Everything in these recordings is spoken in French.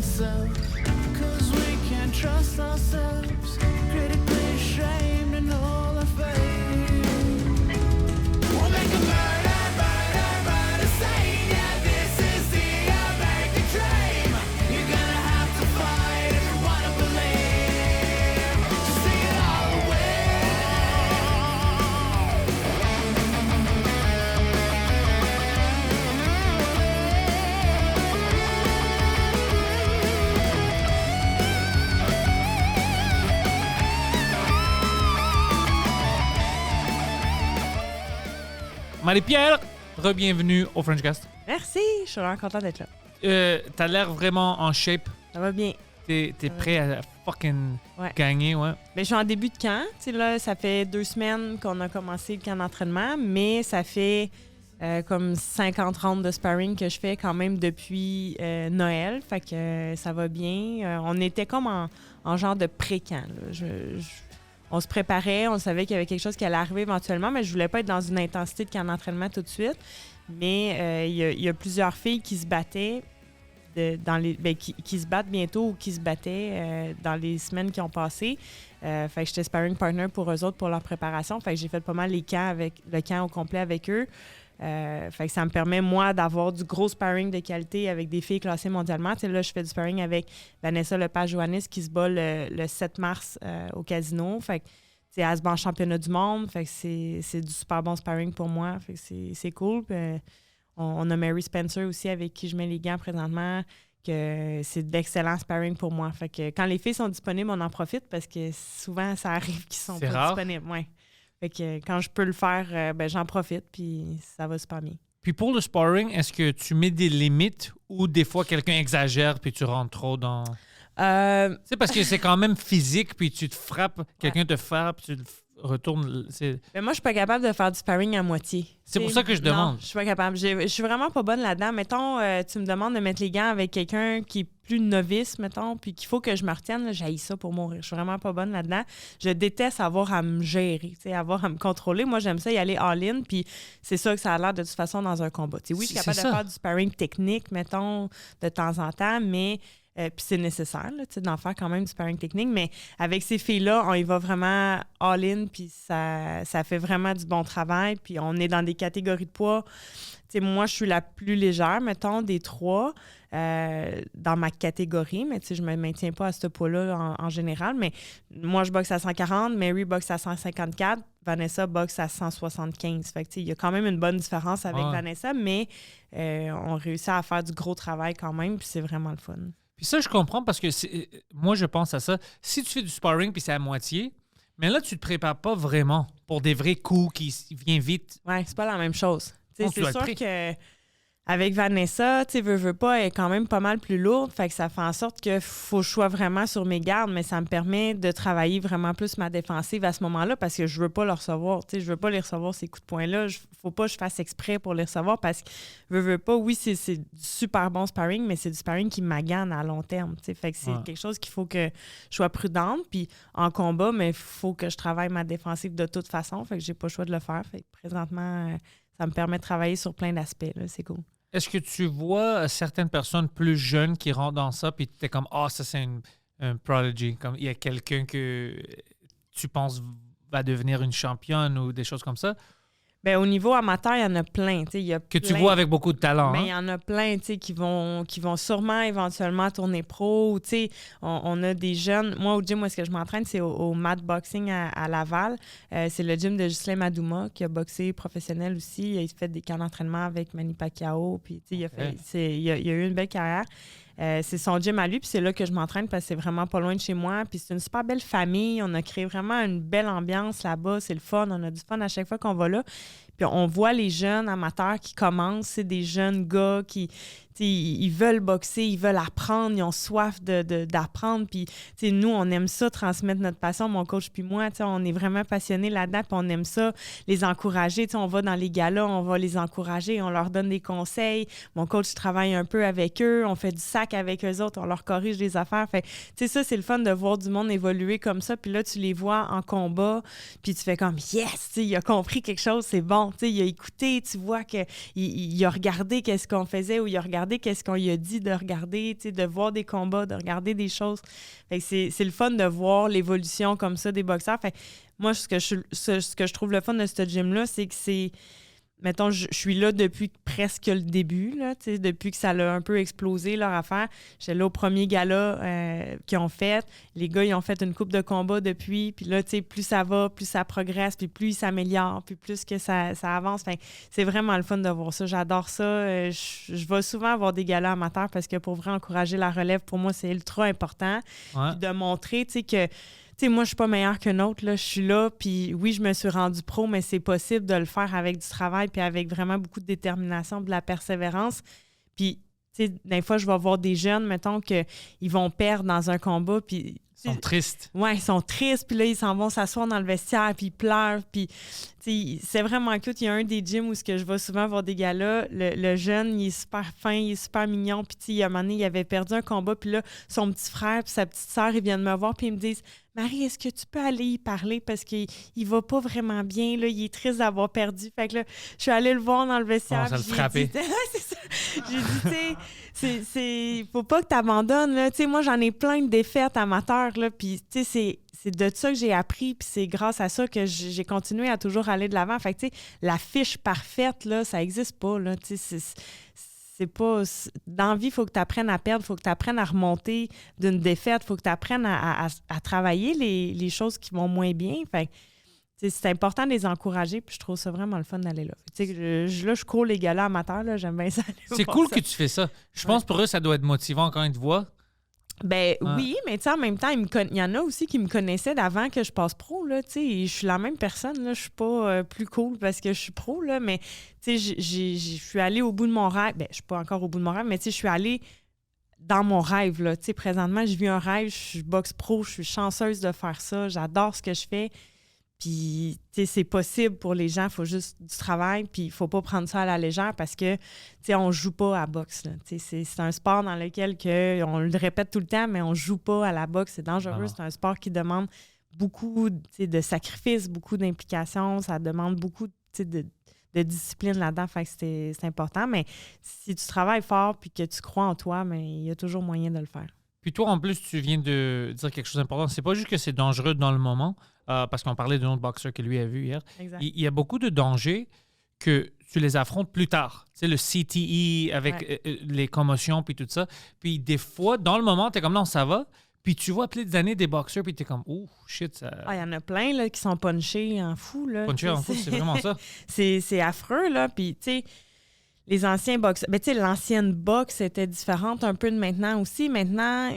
self, 'cause we can't trust ourselves, critically ashamed and all our faith. We'll make a murder scene, yeah, this is the American dream. You're gonna have to fight if you wanna believe, to see it all away. Marie-Pierre, re-bienvenue au Frenchcast. Merci, je suis vraiment contente d'être là. T'as l'air vraiment en shape. Ça va bien. T'es prêt à fucking Ouais. gagner, ouais. Mais je suis en début de camp. Tu sais, là, ça fait 2 semaines qu'on a commencé le camp d'entraînement, mais ça fait comme 50 rounds de sparring que je fais quand même depuis Noël. Fait que ça va bien. On était comme en genre de pré-camp. Là. On se préparait, on savait qu'il y avait quelque chose qui allait arriver éventuellement, mais je voulais pas être dans une intensité de camp d'entraînement tout de suite. Mais il y a plusieurs filles qui se battaient qui se battent bientôt ou qui se battaient dans les semaines qui ont passé. Fait que j'étais sparring partner pour eux autres pour leur préparation. Fait que j'ai fait pas mal le camp au complet avec eux. Fait que ça me permet, moi, d'avoir du gros sparring de qualité avec des filles classées mondialement. Tu sais, là, je fais du sparring avec Vanessa Lepage-Johannis qui se bat le 7 mars au casino. Fait que, tu sais, elle se bat en championnat du monde. Fait que c'est du super bon sparring pour moi. Fait que c'est cool. Puis, on a Mary Spencer aussi avec qui je mets les gants présentement, que c'est d'excellents sparring pour moi. Fait que quand les filles sont disponibles, on en profite parce que souvent, ça arrive qu'ils sont pas disponibles. Ouais. Fait que quand je peux le faire, j'en profite, puis ça va super bien. Puis pour le sparring, est-ce que tu mets des limites ou des fois quelqu'un exagère puis tu rentres trop dans... C'est parce que c'est quand même physique, puis tu te frappes, quelqu'un te frappe, tu retournes... Mais moi, je suis pas capable de faire du sparring à moitié. C'est pour ça que je demande. Non, je suis pas capable. Je suis vraiment pas bonne là-dedans. Mettons, tu me demandes de mettre les gants avec quelqu'un qui est plus novice, mettons, puis qu'il faut que je me retienne, j'haïs ça pour mourir. Je suis vraiment pas bonne là-dedans. Je déteste avoir à me gérer, avoir à me contrôler. Moi, j'aime ça y aller all-in, puis c'est ça que ça a l'air de toute façon dans un combat. Oui, je suis capable de faire du sparring technique, mettons, de temps en temps, mais... puis c'est nécessaire là, d'en faire quand même du sparring technique, mais avec ces filles-là, on y va vraiment all-in, puis ça fait vraiment du bon travail, puis on est dans des catégories de poids. T'sais, moi, je suis la plus légère, mettons, des 3 dans ma catégorie, mais je me maintiens pas à ce poids-là en général, mais moi, je boxe à 140, Mary boxe à 154, Vanessa boxe à 175. Fait que, il y a quand même une bonne différence avec Vanessa, mais on réussit à faire du gros travail quand même, puis c'est vraiment le fun. Puis ça, je comprends parce que moi, je pense à ça. Si tu fais du sparring puis c'est à moitié, mais là, tu te prépares pas vraiment pour des vrais coups qui viennent vite. Ouais, c'est pas la même chose. Donc, c'est sûr que avec Vanessa, tu sais, veux pas, elle est quand même pas mal plus lourde. Fait que ça fait en sorte que faut que je sois vraiment sur mes gardes, mais ça me permet de travailler vraiment plus ma défensive à ce moment-là parce que je veux pas le recevoir. Tu sais, je veux pas les recevoir, ces coups de poing-là. Faut pas que je fasse exprès pour les recevoir parce que veux pas, oui, c'est du super bon sparring, mais c'est du sparring qui m'agane à long terme. Tu sais, fait que c'est quelque chose qu'il faut que je sois prudente. Puis en combat, mais il faut que je travaille ma défensive de toute façon. Fait que j'ai pas le choix de le faire. Fait que présentement, ça me permet de travailler sur plein d'aspects. Là, c'est cool. Est-ce que tu vois certaines personnes plus jeunes qui rentrent dans ça puis tu es comme ça c'est un prodigy, comme il y a quelqu'un que tu penses va devenir une championne ou des choses comme ça? Bien, au niveau amateur, il y en a plein. Tu vois avec beaucoup de talent. Mais il y en a plein qui vont sûrement éventuellement tourner pro. On a des jeunes. Moi, au gym où est-ce que je m'entraîne, c'est au Mat Boxing à Laval. C'est le gym de Ghislain Madouma qui a boxé professionnel aussi. Il a fait des camps d'entraînement avec Manny Pacquiao. Puis, il a eu une belle carrière. C'est son gym à lui, puis c'est là que je m'entraîne parce que c'est vraiment pas loin de chez moi. Puis c'est une super belle famille. On a créé vraiment une belle ambiance là-bas. C'est le fun. On a du fun à chaque fois qu'on va là. Puis on voit les jeunes amateurs qui commencent. C'est des jeunes gars qui... ils veulent boxer, ils veulent apprendre, ils ont soif d'apprendre. Puis nous, on aime ça, transmettre notre passion, mon coach puis moi. On est vraiment passionnés là-dedans, puis on aime ça, les encourager. On va dans les galas, on va les encourager, on leur donne des conseils. Mon coach travaille un peu avec eux, on fait du sac avec eux autres, on leur corrige des affaires. Fait ça, c'est le fun de voir du monde évoluer comme ça. Puis là, tu les vois en combat, puis tu fais comme « Yes! » Il a compris quelque chose, c'est bon. bon. Tu sais, il a écouté, tu vois qu'il a regardé qu'est-ce qu'on faisait ou il a regardé qu'est-ce qu'on lui a dit de regarder, tu sais, de voir des combats, de regarder des choses. Fait que c'est le fun de voir l'évolution comme ça des boxeurs. Fait que moi, ce que je trouve le fun de ce gym-là, c'est que c'est... Mettons, je suis là depuis presque le début, là, depuis que ça a un peu explosé leur affaire. J'étais là au premier gala qu'ils ont fait. Les gars, ils ont fait une coupe de combat depuis. Puis là, plus ça va, plus ça progresse, puis plus ils s'améliorent, puis plus que ça avance. Enfin, c'est vraiment le fun de voir ça. J'adore ça. Je vais souvent avoir des galas amateurs parce que pour vrai, encourager la relève, pour moi, c'est ultra important. Ouais. Puis de montrer, que... Tu sais, moi, je suis pas meilleure qu'un autre. Là. Je suis là, puis oui, je me suis rendue pro, mais c'est possible de le faire avec du travail puis avec vraiment beaucoup de détermination, de la persévérance. Puis, tu sais, des fois, je vais voir des jeunes, mettons, qu'ils vont perdre dans un combat, puis... Ils sont tristes. Ouais, ils sont tristes, puis là, ils s'en vont s'asseoir dans le vestiaire, puis ils pleurent, puis... Tu sais, c'est vraiment cute. Il y a un des gyms où je vais souvent voir des gars-là. Le jeune, il est super fin, il est super mignon, puis tu sais, à un moment donné, il avait perdu un combat, puis là, son petit frère puis sa petite sœur, ils viennent me voir, puis ils me disent... Marie, est-ce que tu peux aller y parler parce qu'il va pas vraiment bien, là, il est triste d'avoir perdu. Fait que là, je suis allée le voir dans le vestiaire. Ça le frappait. C'est ça. J'ai dit, tu sais, faut pas que tu abandonnes, là. Tu sais, moi, j'en ai plein de défaites amateurs, là, puis tu sais, c'est de ça que j'ai appris, puis c'est grâce à ça que j'ai continué à toujours aller de l'avant. Fait que, tu sais, la fiche parfaite, là, ça existe pas, là, tu sais, c'est pas... Dans la vie, il faut que tu apprennes à perdre, il faut que tu apprennes à remonter d'une défaite, il faut que tu apprennes à travailler les choses qui vont moins bien. Fait que, c'est important de les encourager, puis je trouve ça vraiment le fun d'aller là. Tu sais, là, je cours les galas amateurs, là, j'aime bien ça. C'est cool que tu fais ça. Je pense pour eux, ça doit être motivant quand ils te voient. Ben oui, mais tu sais, en même temps, il y en a aussi qui me connaissaient d'avant que je passe pro, là, tu sais, je suis la même personne, là, je suis pas plus cool parce que je suis pro, là, mais tu sais, je suis allée au bout de mon rêve, ben je suis pas encore au bout de mon rêve, mais tu sais, je suis allée dans mon rêve, là, tu sais, présentement, je vis un rêve, je suis boxe pro, je suis chanceuse de faire ça, j'adore ce que je fais, puis, tu sais, c'est possible pour les gens, il faut juste du travail, puis il faut pas prendre ça à la légère parce que, tu sais, on joue pas à la boxe, là. Tu sais, c'est un sport dans lequel, on le répète tout le temps, mais on joue pas à la boxe, c'est dangereux, c'est un sport qui demande beaucoup, tu sais, de sacrifices, beaucoup d'implications, ça demande beaucoup, tu sais, de discipline là-dedans, fait que c'est important, mais si tu travailles fort puis que tu crois en toi, mais il y a toujours moyen de le faire. Puis toi, en plus, tu viens de dire quelque chose d'important. C'est pas juste que c'est dangereux dans le moment, parce qu'on parlait d'un autre boxeur que lui a vu hier. Exact. Il y a beaucoup de dangers que tu les affrontes plus tard. Tu sais, le CTE avec les commotions puis tout ça. Puis des fois, dans le moment, tu es comme non, ça va. Puis tu vois plein d'années des boxeurs puis tu es comme oh shit. Ça... Ah, il y en a plein là, qui sont punchés en fou. Là. Punchés en fou, c'est vraiment ça. C'est affreux, là. Puis, tu sais, les anciens boxeurs... Ben, tu sais, l'ancienne boxe était différente un peu de maintenant aussi. Maintenant,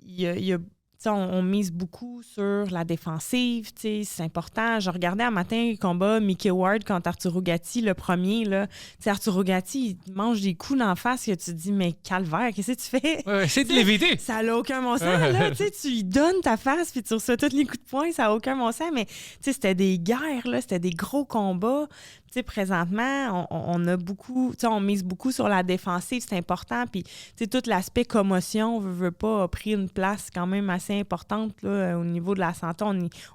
il y a on mise beaucoup sur la défensive, c'est important. Je regardais un matin le combat Mickey Ward contre Arturo Gatti, le premier. Là. Arturo Gatti, il mange des coups d'en face que tu te dis, mais calvaire, qu'est-ce que tu fais? Ouais, c'est de l'éviter. Ça n'a aucun bon sens. Là, tu lui donnes ta face puis tu reçois tous les coups de poing, ça n'a aucun bon sens. Mais c'était des guerres, là, c'était des gros combats. T'sais, présentement, on a beaucoup, on mise beaucoup sur la défensive, c'est important. Puis, tout l'aspect commotion, veut pas, a pris une place quand même assez importante là, au niveau de la santé.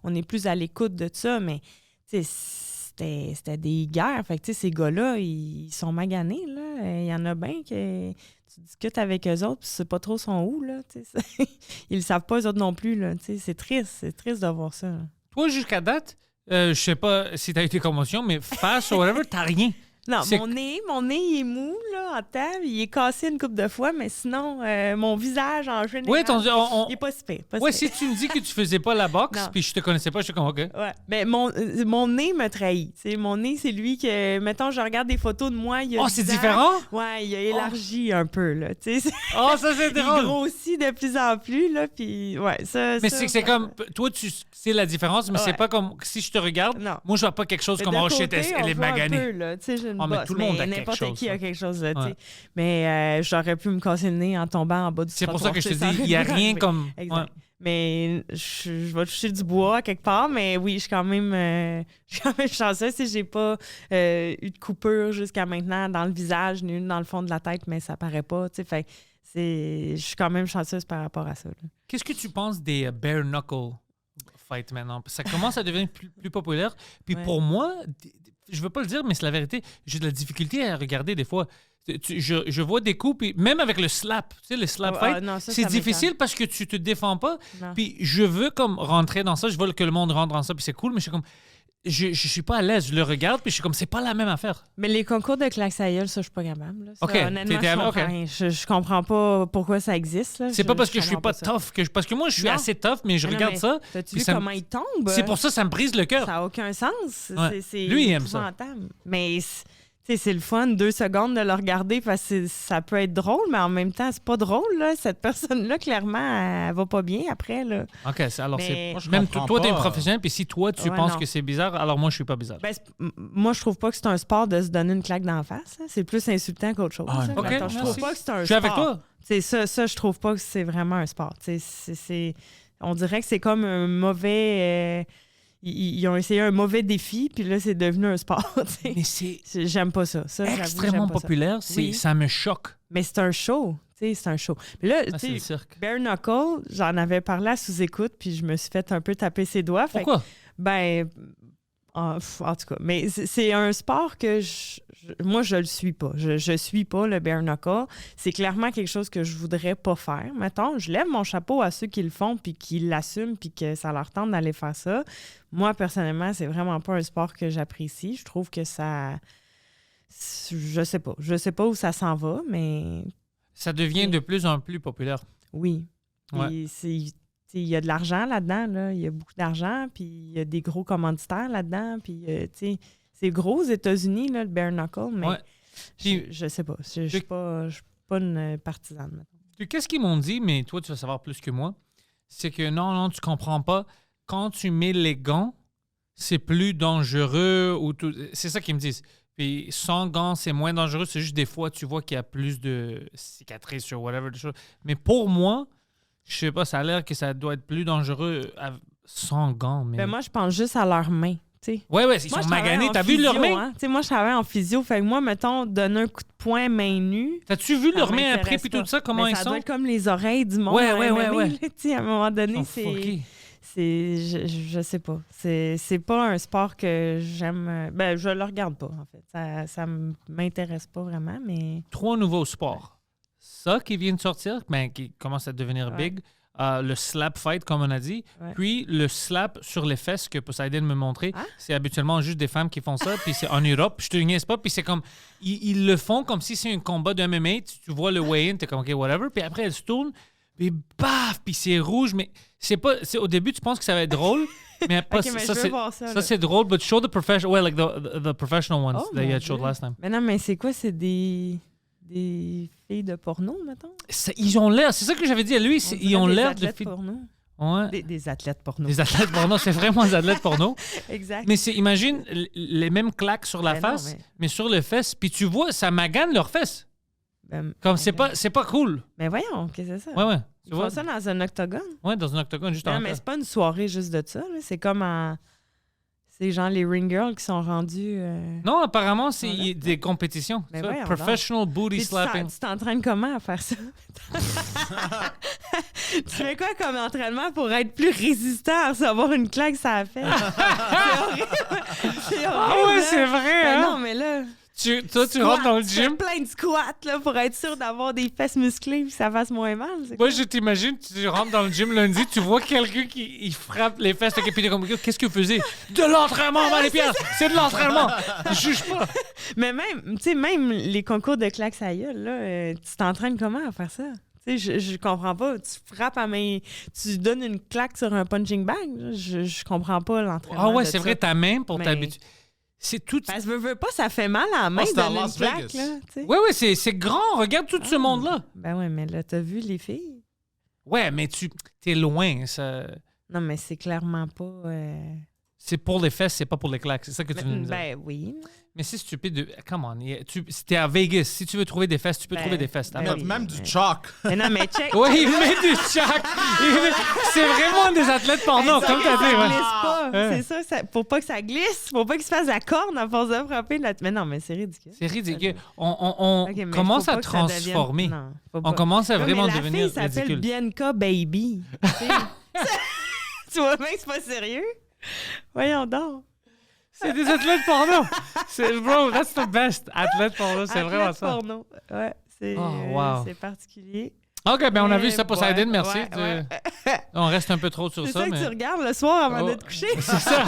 On est plus à l'écoute de ça, mais c'était des guerres. Fait que, ces gars-là, ils sont maganés. Il y en a bien que tu discutes avec eux autres, puis tu sais pas trop son où. Là, ils le savent pas, eux autres non plus. Là, c'est triste de voir ça. Là. Toi, jusqu'à date, je sais pas si tu as eu des commotions, mais face ou whatever, t'as rien. Non, mon nez, il est mou, là, en table. Il est cassé une couple de fois, mais sinon, mon visage, en général, il est pas si pire. Oui, si tu me dis que tu faisais pas la boxe, puis je te connaissais pas, je suis comme, OK. Ouais, mais mon nez me trahit. Mon nez, c'est lui que, mettons, je regarde des photos de moi, il a c'est différent? Ouais, il a élargi un peu, là, tu sais. Ça, c'est drôle! Il grossit de plus en plus, là, puis, ouais, ça... Mais c'est comme, toi, tu sais la différence, mais c'est pas comme, si je te regarde, moi, je vois pas quelque chose comme, oh shit, elle est maganée. Mais tout le monde a quelque n'importe chose. qui a quelque chose, là, tu sais. Mais j'aurais pu me casser le nez en tombant en bas du trottoir. C'est pour ça que je te dis, il n'y a rien comme... Exact. Ouais. Mais je vais toucher du bois quelque part, mais oui, je suis quand même chanceuse si j'ai pas eu de coupure jusqu'à maintenant dans le visage, ni une dans le fond de la tête, mais ça paraît pas, tu sais. Fait je suis quand même chanceuse par rapport à ça. Là. Qu'est-ce que tu penses des bare knuckle fights maintenant? Ça commence à devenir plus populaire. Puis pour moi... je veux pas le dire, mais c'est la vérité. J'ai de la difficulté à regarder des fois. Je vois des coups, puis même avec le slap, tu sais, le slap fight, non, ça c'est m'étonne. difficile parce que tu te défends pas. Non. Puis je veux comme rentrer dans ça, je veux que le monde rentre dans ça, puis c'est cool, mais je suis comme, je suis pas à l'aise. Je le regarde, puis je suis comme, c'est pas la même affaire. Mais les concours de claques à gueule, ça, je suis pas capable. Là. Ça, OK, honnêtement, t'étais- je comprends OK. rien. Je comprends pas pourquoi ça existe. Là. C'est pas parce que je suis comprends pas ça. tough, parce que moi, je suis Non. assez tough, mais je Mais non, regarde mais ça. T'as-tu puis vu ça me- comment il tombe? C'est pour ça me brise le cœur. Ça n'a aucun sens. Ouais. C'est Lui, il aime ça. épouvantable. Mais tu sais, c'est le fun, 2 secondes de le regarder parce que ça peut être drôle, mais en même temps, c'est pas drôle. Là. Cette personne-là, clairement, elle va pas bien après. Là. OK, alors Mais- c'est... Moi, je Même comprends toi, t'es pas. professionnel, puis si toi, tu Ouais, penses non. que c'est bizarre, alors moi, je suis pas bizarre. Ben, moi, je trouve pas que c'est un sport de se donner une claque d'en face. Hein. C'est plus insultant qu'autre chose. Ah, là. OK, Mettons, je trouve merci. pas que c'est un Je suis avec sport. toi. C'est ça, je trouve pas que c'est vraiment un sport. On dirait que c'est comme un mauvais... ils ont essayé un mauvais défi, puis là, c'est devenu un sport. t'sais. Mais c'est J'aime pas ça. Ça, j'avoue, extrêmement j'aime pas ça. populaire. Oui. Ça me choque. Mais c'est un show. C'est un show. Mais là, Ah, c'est tu le sais, cirque. Bare Knuckle, j'en avais parlé à sous-écoute, puis je me suis fait un peu taper ses doigts. Fait que, Pourquoi? ben, en tout cas. Mais c'est un sport que moi, je le suis pas. Je suis pas le Bare Knuckle. C'est clairement quelque chose que je voudrais pas faire. Mettons, je lève mon chapeau à ceux qui le font, puis qui l'assument, puis que ça leur tente d'aller faire ça. Moi, personnellement, c'est vraiment pas un sport que j'apprécie. Je trouve que ça... Je sais pas. Je sais pas où ça s'en va, mais Ça devient de plus en plus populaire. oui. Ouais. Puis il y a de l'argent là-dedans, là. Il y a beaucoup d'argent, puis il y a des gros commanditaires là-dedans, puis tu sais, c'est gros aux États-Unis, là, le bare knuckle, mais Ouais. Puis- je sais pas. Je suis pas une partisane. mettons. Puis qu'est-ce qu'ils m'ont dit, mais toi, tu vas savoir plus que moi, c'est que non, tu comprends pas. Quand tu mets les gants, c'est plus dangereux. Ou tout. C'est ça qu'ils me disent. Puis sans gants, c'est moins dangereux. C'est juste des fois, tu vois qu'il y a plus de cicatrices sur whatever. Des choses. Mais pour moi, je sais pas, ça a l'air que ça doit être plus dangereux sans gants. Mais... Ben, moi, je pense juste à leurs mains. tu sais. ouais, ils Moi, sont je travaille maganés. en T'as vu leurs physio, mains? hein. Tu sais, moi, je travaille en physio. Fait que moi, mettons, donner un coup de poing main nue. T'as-tu vu ça leurs mains après, m'intéresse puis pas. tout ça, comment Mais ils ça sont? doit être comme les oreilles du monde. Ouais, en ouais, MMA, ouais. là, tu sais, à un moment Ils donné, sont c'est... fuckés. Je sais pas. C'est pas un sport que j'aime. Ben, je le regarde pas, en fait. Ça m'intéresse pas vraiment, mais. 3 nouveaux sports. Ça qui vient de sortir, ben, qui commence à devenir Ouais. big. Le slap fight, comme on a dit. Ouais. Puis le slap sur les fesses que Poseidon me montrait. Ah. C'est habituellement juste des femmes qui font ça. Puis c'est en Europe. Je te niaise pas. Puis c'est comme. Ils le font comme si c'est un combat de MMA. Tu vois le weigh-in, t'es comme, OK, whatever. Puis après, elle se tourne. Puis baf! Puis c'est rouge. Mais c'est pas. Au début, tu penses que ça va être drôle. Mais pas, Ok, mais ça, je veux c'est. voir ça. Ça, là. c'est drôle, but show the professional. Ouais, like the professional ones Oh, that you mon had showed Dieu. last time. Mais non, mais c'est quoi? C'est des filles de porno, mettons? Ils ont l'air, c'est ça que j'avais dit à lui, On ils dirait ont des l'air de athlètes filles. porno. Ouais. Des athlètes porno. Des athlètes porno, c'est vraiment des athlètes porno. Exact. Mais c'est, imagine les mêmes claques sur la Ben non, face, mais sur les fesses, puis tu vois, ça magane leurs fesses. Ben, Comme ben, c'est pas cool. Mais voyons, qu'est-ce que c'est ça? Ouais, ouais. Ils Tu vois? font ça dans un octogone? Ouais, dans un octogone, juste en Non, mais c'est pas une soirée juste de ça. là. C'est comme en... C'est genre les ring girls qui sont rendus... Non, apparemment, c'est Voilà. des compétitions. Mais Ça, voyons professional booty Puis slapping. tu t'entraînes comment à faire ça? Tu fais quoi comme entraînement pour être plus résistant à recevoir une claque ça a fait? C'est horrible. C'est horrible. Ah ouais, là. c'est vrai, Ben hein? non, mais là... Toi, tu rentres dans le tu fais gym. plein de squats là, pour être sûr d'avoir des fesses musclées et que ça fasse moins mal. c'est Moi, quoi? je t'imagine, tu rentres dans le gym lundi, tu vois quelqu'un qui il frappe les fesses, et puis t'es comme, qu'est-ce que vous faisiez? De l'entraînement, Marie-Pierre! C'est de l'entraînement! Je juge pas! Mais même, tu sais, même les concours de claques à gueule, là, tu t'entraînes comment à faire ça? Tu sais, je comprends pas. Tu frappes à main... Tu donnes une claque sur un punching bag. là. Je comprends pas l'entraînement. Ah ouais, de c'est ça. vrai, ta main pour Mais- t'habituer. C'est tout. Parce que veux pas, ça fait mal à la main Oh, c'était à donner une Las claque, Vegas. là. tu sais. Ouais, c'est grand. Regarde tout ce Ah. monde-là. Ben ouais, mais là, t'as vu les filles? Ouais, mais t'es loin. Non, mais c'est clairement pas... C'est pour les fesses, c'est pas pour les claques. C'est ça que tu veux nous dire. Ben oui. Mais c'est stupide. Come on. Si t'es à Vegas, si tu veux trouver des fesses, tu peux Ben, trouver des fesses. ben Même, oui, même mais- du chalk. Mais non, mais check. Ouais, il met du chac. C'est vraiment des athlètes porno, Ça, comme t'as ça dit. Ouais. glisse pas. Ouais. C'est ça, pour pas que ça glisse. Pour pas qu'il se fasse la corne à force de frapper. Mais non, mais c'est ridicule. C'est ridicule. On Ok, mais commence faut à pas que ça devienne- transformer. Non, faut On pas. commence à Ouais, vraiment mais la devenir fille s'appelle ridicule. Bianca Baby. Tu sais. Tu vois bien que c'est pas sérieux? Voyons donc. C'est des athlètes porno. Bro, that's the best. Athlète porno, c'est vraiment Athlète ça. porno. Ouais, c'est wow. c'est particulier. OK, ben on a vu Mais ça, Poseidon, merci. ouais, ouais. On reste un peu trop sur C'est ça, ça que mais... tu regardes le soir avant Oh. de te coucher. C'est ça.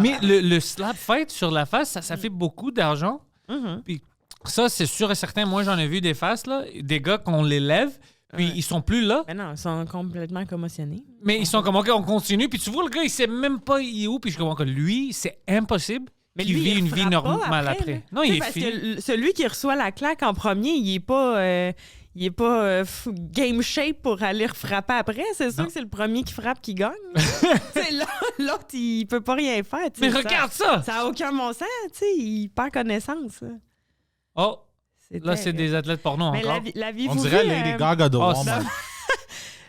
Mais le slap fight sur la face, ça fait beaucoup d'argent. Mhm. Puis ça, c'est sûr et certain. Moi, j'en ai vu des faces, là, des gars qu'on les lève, puis Ouais. ils sont plus là. Mais non, ils sont complètement commotionnés. Mais ils sont comme, OK, on continue. Puis tu vois, le gars, il sait même pas il est où. Puis je comprends que lui, c'est impossible Mais qu'il lui, vit il une vie frappe pas normale après. là. Non, Tu sais, il est parce fini. que celui qui reçoit la claque en premier, il est pas game shape pour aller frapper après. C'est sûr Non. que c'est le premier qui frappe qui gagne. C'est l'autre, il peut pas rien faire. tu sais, Mais ça- regarde ça! Ça n'a aucun bon sens. Tu sais, il perd connaissance. Là. Oh, là, c'est terrible. des athlètes porno Mais encore. l'aviez-vous On dirait vu, Lady Gaga de Oh, Woman.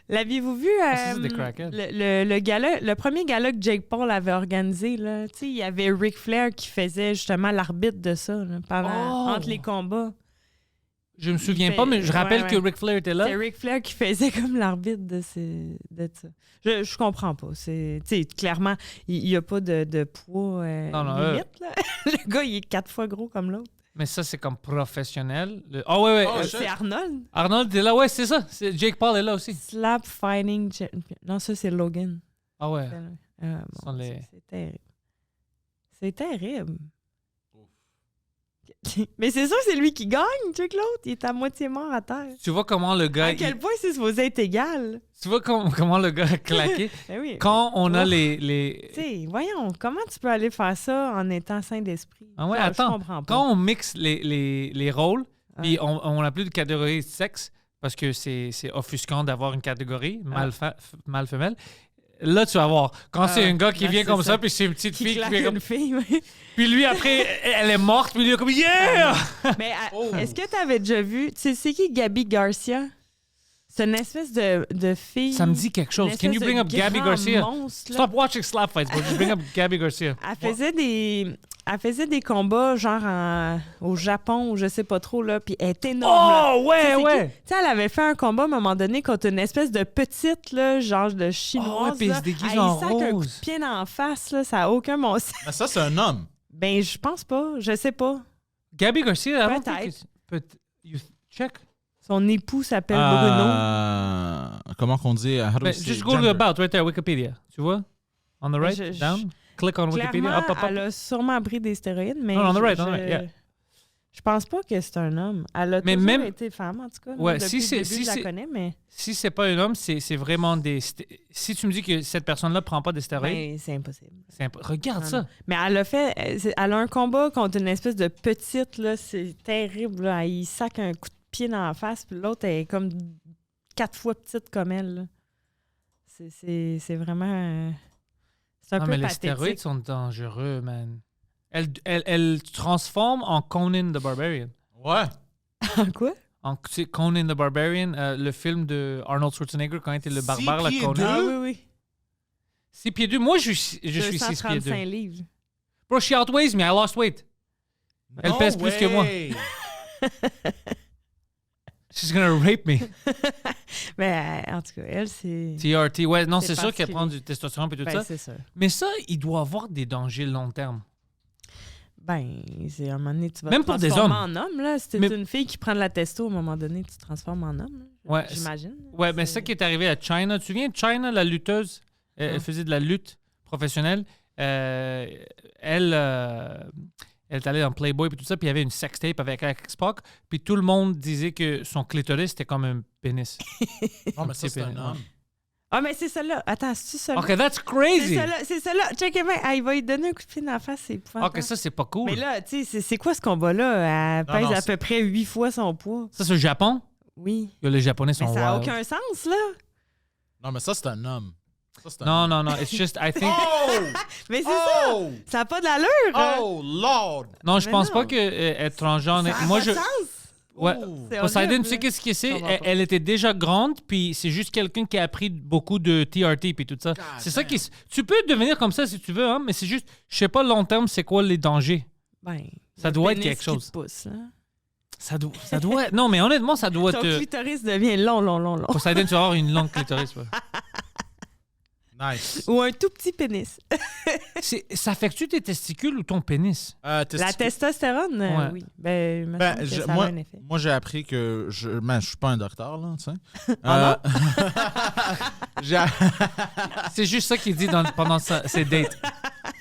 L'aviez-vous vu ça, c'est des crackheads. le premier gala que Jake Paul avait organisé, là, tu sais, il y avait Ric Flair qui faisait justement l'arbitre de ça là, entre les combats. Je me souviens fait- pas, mais je rappelle ouais, que ouais. Ric Flair était là. C'est Ric Flair qui faisait comme l'arbitre de ça. Je comprends pas. Tu sais, clairement, il n'y a pas de poids Non, limite. Là. Le gars, il est 4 fois gros comme l'autre. Mais ça, c'est comme professionnel. Oh, ouais. Oh, C'est Arnold. Arnold est là. Ouais, c'est ça. Jake Paul est là aussi. Slap Fighting Champion. Non, ça, c'est Logan. Ah ouais. Bon, sont les- c'est terrible. C'est terrible. Mais c'est sûr que c'est lui qui gagne, tu sais que l'autre, il est à moitié mort à terre. Tu vois comment le gars... À quel point c'est supposé être égal? Tu vois comment le gars a claqué? Ben oui. Quand on a Oh. les... Tu sais, voyons, comment tu peux aller faire ça en étant sain d'esprit? Ah ouais, Non, attends. Je comprends pas. Quand on mixe les rôles, puis Ouais. on n'a plus de catégorie de sexe, parce que c'est offusquant d'avoir une catégorie, mâle-femelle, là, tu vas voir. Quand c'est un gars qui ben, vient c'est comme ça, ça. puis c'est une petite Qui fille qui claque vient comme... une fille, oui. Puis lui, après, elle est morte, puis lui, il est comme « Yeah! Mais est-ce que tu avais déjà vu... Tu sais, c'est qui Gabi Garcia? C'est une espèce de fille... Ça me dit quelque chose. une Can you espèce bring de up Gabby grand Garcia? monstre, là. Stop watching slap fights, bro. Just bring up Gabby Garcia. Elle faisait des combats genre au Japon ou je sais pas trop là, puis elle est énorme. là. Oh, ouais, Tu sais, c'est ouais! qui? Tu sais, elle avait fait un combat à un moment donné contre une espèce de petite là, genre de chinoise. Oh, ouais, puis elle là. se déguise Elle en sac un coup rose. de pied en face là, ça a aucun bon sens. Mais ça, c'est un homme. Ben je pense pas, je sais pas. Gabby Garcia, I don't think Peut-être. you check. Son époux s'appelle Bruno. Comment qu'on dit? How do we say Just go gender? about right there, Wikipédia. Tu vois? On the right, Je- down. Click on Wikipedia. Clairement, Up, up, up. elle a sûrement pris des stéroïdes, mais Non, on the right, je, on the right, yeah. je pense pas que c'est un homme. Elle a Mais toujours même- été femme, en tout cas. Ouais, Depuis si le c'est- début, si je la c'est- connais, mais Si c'est pas un homme, c'est vraiment des... Si tu me dis que cette personne-là prend pas des stéroïdes, ben, c'est impossible. regarde Non, ça. non. Mais elle a fait... Elle a un combat contre une espèce de petite, là, c'est terrible, là. Il sac un coup de pied dans la face, puis l'autre est comme 4 fois petite comme elle, là. C'est vraiment... c'est un Non, peu mais les pathétique. stéroïdes sont dangereux, man. Elle transforme en Conan the Barbarian. Ouais. Quoi? C'est Conan the Barbarian, le film de Arnold Schwarzenegger quand il était le 6 barbare, la pieds Conan. deux? Ah oui, oui. 6 pieds 2. Moi, je suis 6 pieds 2. 235 livres. Bro, she outweighs me. I lost weight. Elle pèse plus que moi. way. She's gonna rape me. Mais en tout cas, elle, c'est... TRT. Ouais, non, C'est c'est sûr qu'elle particulier. prend du testostérone et tout Ben, ça. c'est ça. Mais ça, il doit avoir des dangers long terme. Ben, c'est un moment donné, tu vas Même te pour des transformer hommes. en homme, là. Si t'es Mais- une fille qui prend de la testo, à un moment donné, tu te transformes en homme, là. Ouais, J'imagine. Ouais, mais ça qui est arrivé à China, tu te souviens, China, la lutteuse, elle faisait de la lutte professionnelle. Elle est allée dans Playboy et tout ça, puis il y avait une sextape avec X-Pac, puis tout le monde disait que son clitoris était comme un pénis. Non, mais ça, c'est un Ouais. homme. Ah, mais c'est ça-là. Attends, c'est ça-là. OK, that's C'est crazy. ça-là. C'est ça-là. Check it, ah, il va lui donner un coup de pied dans la face, c'est épouvantable. OK, ça, c'est pas cool. Mais là, tu sais, c'est quoi ce combat-là? Elle Non, pèse non, à c'est- peu près 8 fois son poids. Ça, c'est au Japon. Oui. Les Japonais sont Mais ça n'a wild. aucun sens, là. Non, mais ça, c'est un homme. Ça, c'est un Non, homme. non, non. It's just, I think... Oh! Mais c'est ça. Oh! Ça n'a pas d'allure. hein. Oh, Lord! Non, je Mais pense non. pas qu'elle est transgenre. Ça n'a Moi, pas je... de sens. Ouais. Oh. C'est Poseidon, horrible, tu sais là. qu'est-ce que c'est? Je comprends pas. Elle était déjà grande, puis c'est juste quelqu'un qui a appris beaucoup de TRT puis tout ça. C'est ça qui... Tu peux devenir comme ça si tu veux, hein, mais c'est juste... Je sais pas long terme c'est quoi les dangers. Ben, Ça le doit être pénis quelque qui chose. te pousse, là. Ça doit... Non, mais honnêtement, ça doit Ton te... clitoris devient long. Poseidon, tu vas avoir une longue clitoris. Ouais. Nice. Ou un tout petit pénis. Ça affecte-tu tes testicules ou ton pénis? La testostérone, Ouais. oui. Ben, me Ben, semble que je- ça moi- a un effet. Moi, j'ai appris que je suis pas un docteur, là, tu sais. Ah j'ai- C'est juste ça qu'il dit pendant ses dates.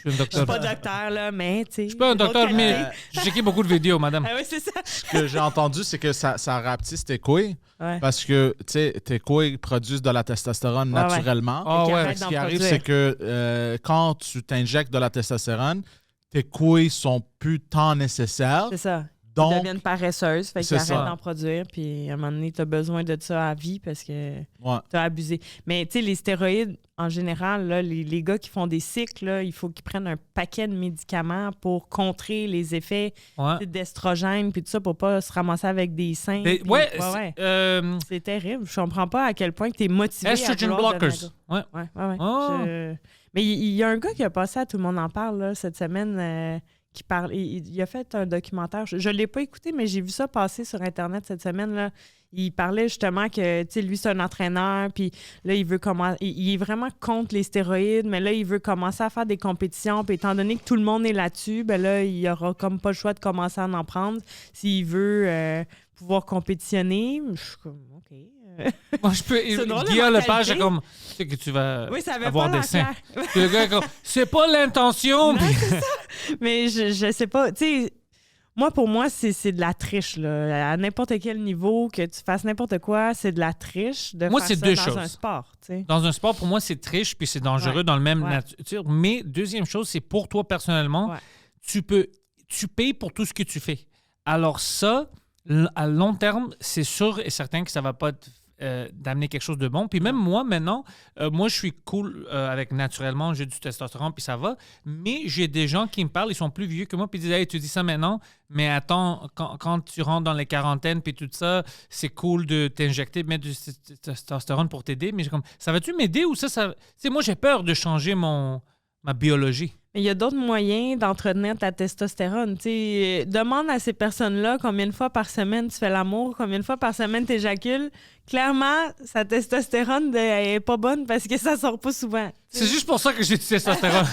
Je suis un Je docteur. suis pas docteur, là, mais tu sais. Je suis pas un docteur, mais j'ai checké beaucoup de vidéos, madame. Ah oui, c'est ça. Ce que j'ai entendu, c'est que ça rapetisse tes couilles Ouais. parce que, tu sais, tes couilles produisent de la testostérone Ouais, ouais. naturellement. Ah Fait ouais. qu'arrête Ce d'en qui arrive, produire. c'est que quand tu t'injectes de la testostérone, tes couilles sont plus tant nécessaires. C'est ça. Ils Donc, deviennent paresseuses, fait qu'ils c'est arrêtent ça. d'en produire, puis à un moment donné, tu as besoin de ça à vie parce que ouais. tu as abusé. Mais tu sais, les stéroïdes, en général, là, les gars qui font des cycles, là, il faut qu'ils prennent un paquet de médicaments pour contrer les effets Ouais. d'estrogène, puis tout ça, pour pas se ramasser avec des seins. Mais, puis- ouais, ouais. c'est- C'est terrible. Je comprends pas à quel point tu es motivé à estrogen vouloir devenir blockers. Ouais. Ouais, ouais, ouais. Oh. Mais il y a un gars qui a passé à Tout le monde en parle là, cette semaine qui parle. Il a fait un documentaire. Je ne l'ai pas écouté, mais j'ai vu ça passer sur Internet cette semaine. Là. Il parlait justement que lui, c'est un entraîneur, puis là, il veut commencer. Il est vraiment contre les stéroïdes, mais là, il veut commencer à faire des compétitions. Puis étant donné que tout le monde est là-dessus, ben là, il aura comme pas le choix de commencer à en prendre s'il veut pouvoir compétitionner. Je suis comme OK. Moi, je peux. C'est drôle, la Guillaume Lepage, mentalité. c'est comme. Tu sais que tu vas Oui, ça avait avoir pas des l'air seins. clair. Puis le gars, est comme, c'est pas l'intention. Non, Puis- c'est ça. Mais je sais pas. Tu sais, pour moi, c'est de la triche. Là. À n'importe quel niveau, que tu fasses n'importe quoi, c'est de la triche de Moi, faire c'est ça deux dans choses. un sport. Tu sais. Dans un sport, pour moi, c'est triche puis c'est dangereux Ouais. dans le même Ouais. nature. Mais deuxième chose, c'est pour toi personnellement, Ouais. tu payes pour tout ce que tu fais. Alors ça, à long terme, c'est sûr et certain que ça va pas d'amener quelque chose de bon. Puis même moi, maintenant, moi, je suis cool avec naturellement, j'ai du testostérone, puis ça va. Mais j'ai des gens qui me parlent, ils sont plus vieux que moi, puis ils disent « Hey, tu dis ça maintenant, mais attends, quand tu rentres dans les quarantaines, puis tout ça, c'est cool de t'injecter, de mettre du testostérone pour t'aider. » Mais comme, ça va-tu m'aider ou ça... Tu sais, moi, j'ai peur de changer ma biologie. Mais il y a d'autres moyens d'entretenir ta testostérone. Tu sais, demande à ces personnes-là combien de fois par semaine tu fais l'amour, combien de fois par semaine tu éjacules. Clairement, sa testostérone est pas bonne parce que ça sort pas souvent. C'est juste pour ça que j'ai du testostérone.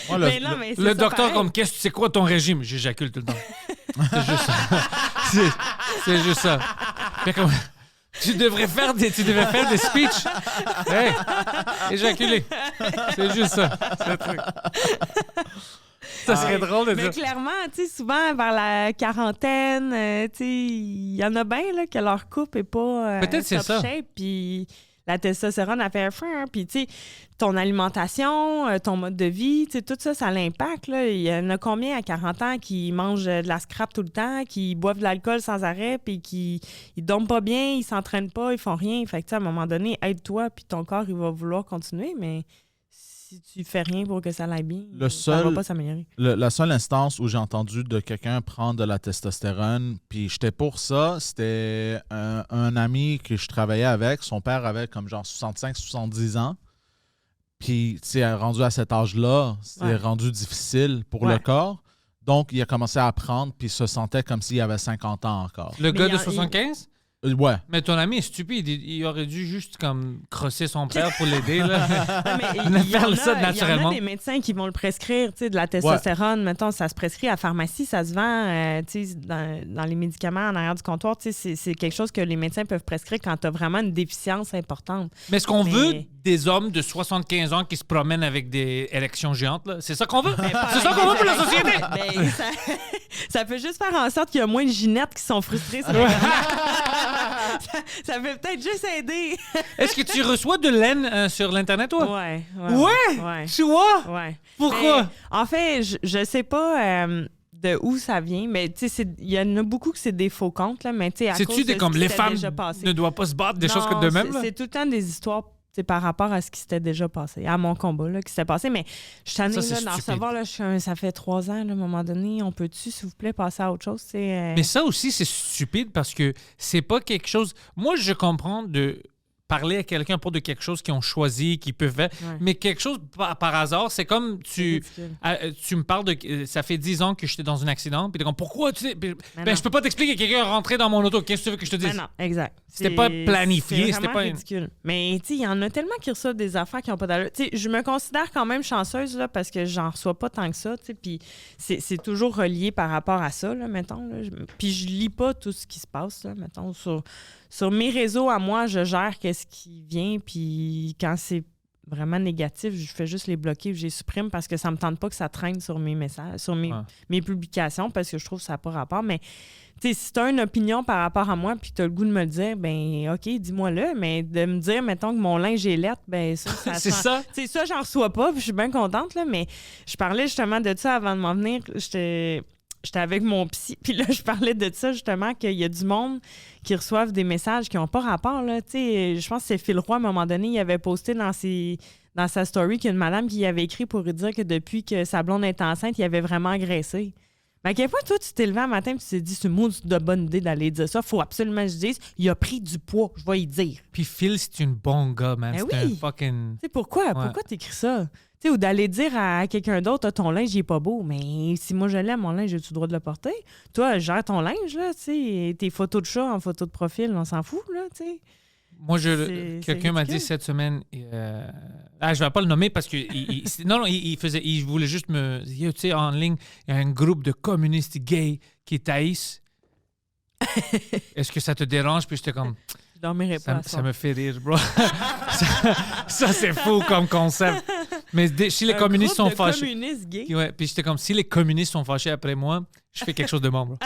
Moi, Mais non, mais c'est Le ça docteur, pareil. comme, qu'est-ce que c'est quoi ton régime? J'éjacule tout le temps. C'est juste ça. C'est juste ça. Fait comme, tu devrais faire des speeches. Hey, éjaculer. C'est juste ça. C'est le truc. Ça serait drôle de Mais dire. clairement, tu sais, souvent vers la quarantaine, tu sais, il y en a bien là, que leur couple est pas Peut-être c'est top ça. shape, puis la testostérone a fait fin, puis tu sais, ton alimentation, ton mode de vie, tu sais, tout ça, ça l'impacte. Là. Il y en a combien à 40 ans qui mangent de la scrap tout le temps, qui boivent de l'alcool sans arrêt, puis qui ils dorment pas bien, ils s'entraînent pas, ils font rien. Fait que, tu sais, à un moment donné, aide-toi, puis ton corps, il va vouloir continuer, mais si tu fais rien pour que ça aille bien, ça va pas s'améliorer. La seule instance où j'ai entendu de quelqu'un prendre de la testostérone, puis j'étais pour ça, c'était un ami que je travaillais avec. Son père avait comme genre 65-70 ans. Puis, tu sais, rendu à cet âge-là, c'est Ouais. rendu difficile pour Ouais. le corps. Donc, il a commencé à prendre, puis il se sentait comme s'il avait 50 ans encore. Le gars il y de a- 75? Ouais. Mais ton ami est stupide. Il aurait dû juste comme crosser son père pour l'aider. Là. Ah, mais On a il y fait en ça a- Il y naturellement. en a des médecins qui vont le prescrire, tu sais, de la testostérone. Mettons, ça se prescrit à la pharmacie, ça se vend, tu sais, dans les médicaments en arrière du comptoir. Tu sais, c'est quelque chose que les médecins peuvent prescrire quand tu as vraiment une déficience importante. Mais est-ce qu'on Mais- veut des hommes de 75 ans qui se promènent avec des érections géantes? Là? C'est ça qu'on veut? C'est ça qu'on veut pour la société? Ben, ça peut juste faire en sorte qu'il y a moins de ginettes qui sont frustrées. Sur Internet. ça peut peut-être juste aider. Est-ce que tu reçois de l'aine sur l'Internet, toi? Ouais. Ouais? Tu vois? Ouais. Pourquoi? Mais, en fait, je sais pas de où ça vient, mais tu sais, il y en a beaucoup que c'est des faux comptes, là, mais tu sais, à cause C'est-tu de des ce comme qui les s'était femmes déjà passé. ne doivent pas se battre, des Non, choses comme de même? c'est- là? C'est tout le temps des histoires par rapport à ce qui s'était déjà passé, à mon combat là, qui s'était passé. Mais je suis tannée Ça, c'est là, d'en stupide. recevoir. Là, ça fait 3 ans, là, à un moment donné. On peut-tu, s'il vous plaît, passer à autre chose? Mais ça aussi, c'est stupide parce que c'est pas quelque chose. Moi, je comprends de parler à quelqu'un pour de quelque chose qu'ils ont choisi, qu'ils peuvent faire. Ouais. Mais quelque chose par hasard, c'est comme tu me parles de. Ça fait 10 ans que j'étais dans un accident, puis t'es comme, pourquoi tu sais. Mais Ben, non. je peux pas t'expliquer que quelqu'un est rentré dans mon auto. Qu'est-ce que tu veux que je te dise? Ben non, exact. C'était pas planifié, c'est c'était vraiment pas ridicule. Mais tu sais, il y en a tellement qui reçoivent des affaires qui n'ont pas d'allure. Tu sais, je me considère quand même chanceuse là, parce que j'en reçois pas tant que ça. Tu sais, puis c'est toujours relié par rapport à ça, là, mettons. Là. Puis je lis pas tout ce qui se passe, là, mettons. Sur mes réseaux à moi, je gère qu'est-ce qui vient. Puis quand c'est vraiment négatif, je fais juste les bloquer, je les supprime parce que ça me tente pas que ça traîne sur mes messages, sur mes publications parce que je trouve que ça n'a pas rapport. Mais tu sais, si tu as une opinion par rapport à moi puis que tu as le goût de me le dire, ben OK, dis-moi-le. Mais de me dire, mettons, que mon linge est lettre, ben ça C'est ça? C'est ça, j'en reçois pas puis je suis bien contente, là. Mais je parlais justement de ça avant de m'en venir. J'étais avec mon psy, puis là, je parlais de ça, justement, qu'il y a du monde qui reçoivent des messages qui n'ont pas rapport, là. Tu sais, je pense que c'est Phil Roy, à un moment donné, il avait posté dans sa story qu'il y a une madame qui avait écrit pour lui dire que depuis que sa blonde est enceinte, il avait vraiment agressé. Mais à quel point, toi, tu t'es levé un matin et tu t'es dit, c'est une de bonne idée d'aller dire ça. Faut absolument que je dise, il a pris du poids, je vais y dire. Puis Phil, c'est un bon gars, man. Ben C'est un oui. fucking... Tu sais, pourquoi? Pourquoi t'écris ça? Tu sais, ou d'aller dire à quelqu'un d'autre, ah, ton linge, il est pas beau. Mais si moi, je l'aime, mon linge, j'ai-tu le droit de le porter? Toi, gère ton linge, là, tu sais. Tes photos de chat en photo de profil, on s'en fout, là, tu sais. Moi, C'est quelqu'un m'a dit ridicule. cette semaine, je vais pas le nommer parce que il voulait juste me dire, tu sais, en ligne, il y a un groupe de communistes gays qui taillissent. Est-ce que ça te dérange? Puis j'étais comme, Je dormirai pas. ça me fait rire, bro. ça c'est fou comme concept. Mais si les communistes sont fâchés. Communistes gays. Ouais, puis j'étais comme, si les communistes sont fâchés après moi, je fais quelque chose de bon, bro.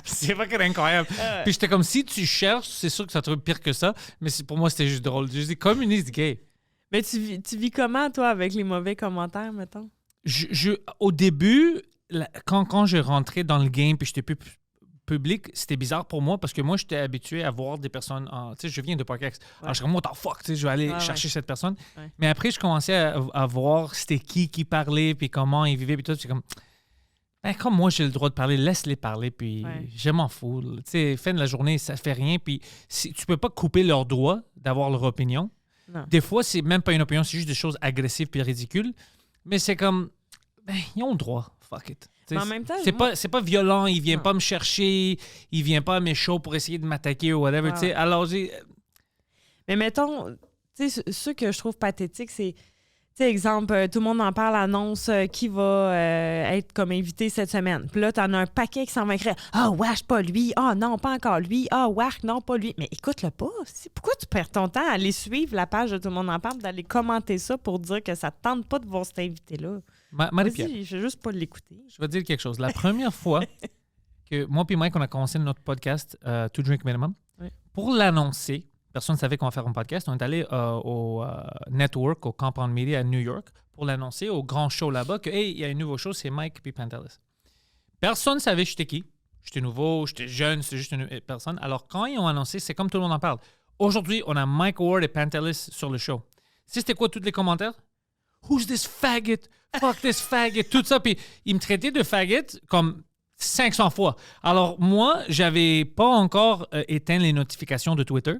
C'est pas incroyable. Puis j'étais comme, si tu cherches, c'est sûr que ça te trouve pire que ça. Mais pour moi, c'était juste drôle. Je dis communiste gay. Mais tu vis comment, toi, avec les mauvais commentaires, mettons? Au début, quand je rentrais dans le game puis j'étais plus public, c'était bizarre pour moi parce que moi, j'étais habitué à voir des personnes. Tu sais, je viens de Parkex. Alors, je suis comme, what the fuck, tu sais, je vais aller chercher cette personne. Ouais. Mais après, je commençais à voir c'était qui parlait puis comment ils vivaient. Puis tout, c'est comme, comme moi, j'ai le droit de parler, laisse-les parler. Puis je m'en fous. Tu sais, fin de la journée, ça fait rien. Puis tu peux pas couper leur droit d'avoir leur opinion. Non. Des fois, c'est même pas une opinion, c'est juste des choses agressives puis ridicules. Mais c'est comme, ils ont le droit. Fuck it. Mais en même temps, c'est pas violent, il vient Non. pas me chercher, il vient pas à mes shows pour essayer de m'attaquer ou whatever. Ouais. Tu sais. Alors, Mais mettons, tu sais, ce que je trouve pathétique, c'est, tu sais, exemple, tout le monde en parle, annonce qui va être comme invité cette semaine. Puis là, t'en as un paquet qui s'en va écrire « Ah, wesh, pas lui. Ah, non, pas encore lui. Ah, wesh, non, pas lui. » Mais écoute-le pas. Pourquoi tu perds ton temps à aller suivre la page de Tout le monde en parle, d'aller commenter ça pour dire que ça te tente pas de voir cet invité-là? Marie-Pierre, Vas-y, je veux juste pas l'écouter. je vais te dire quelque chose. La première fois que moi et Mike, on a commencé notre podcast To Drink Minimum, pour l'annoncer, personne ne savait qu'on va faire un podcast. On est allé au Network, au Compound Media à New York, pour l'annoncer au grand show là-bas que, hey, il y a un nouveau show, c'est Mike et Pantelis. Personne ne savait j'étais qui. J'étais nouveau, j'étais jeune, c'est juste une personne. Alors, quand ils ont annoncé, c'est comme tout le monde en parle. Aujourd'hui, on a Mike Ward et Pantelis sur le show. Tu sais, c'était quoi tous les commentaires? Who's this faggot? Fuck this faggot. Tout ça. Puis ils me traitaient de faggot comme 500 fois. Alors, moi, j'avais pas encore éteint les notifications de Twitter.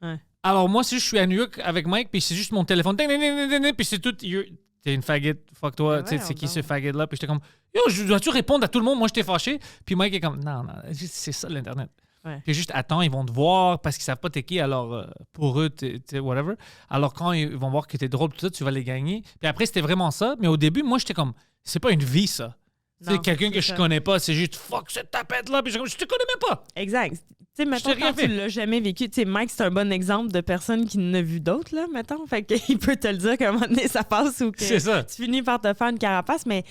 Ouais. Alors, moi, si je suis à New York avec Mike, puis c'est juste mon téléphone, puis c'est tout. T'es une faggot, fuck toi. Tu sais, c'est qui ce faggot-là? Puis j'étais comme, yo, dois-tu répondre à tout le monde? Moi, j'étais fâché. Puis Mike est comme, non, c'est ça l'Internet. Ouais. Puis juste, attends, ils vont te voir parce qu'ils savent pas t'es qui, alors pour eux, t'es whatever. Alors quand ils vont voir que t'es drôle, tout ça, tu vas les gagner. Puis après, c'était vraiment ça. Mais au début, moi, j'étais comme, c'est pas une vie, ça. C'est quelqu'un que je connais pas, c'est juste, fuck cette tapette-là. Puis je te connais même pas. Exact. Tu sais, mettons, rien quand fait. tu l'as jamais vécu, tu sais, Mike, c'est un bon exemple de personne qui n'a vu d'autres, là, mettons. Fait qu'il peut te le dire qu'à un moment donné, ça passe ou que C'est ça. tu finis par te faire une carapace, mais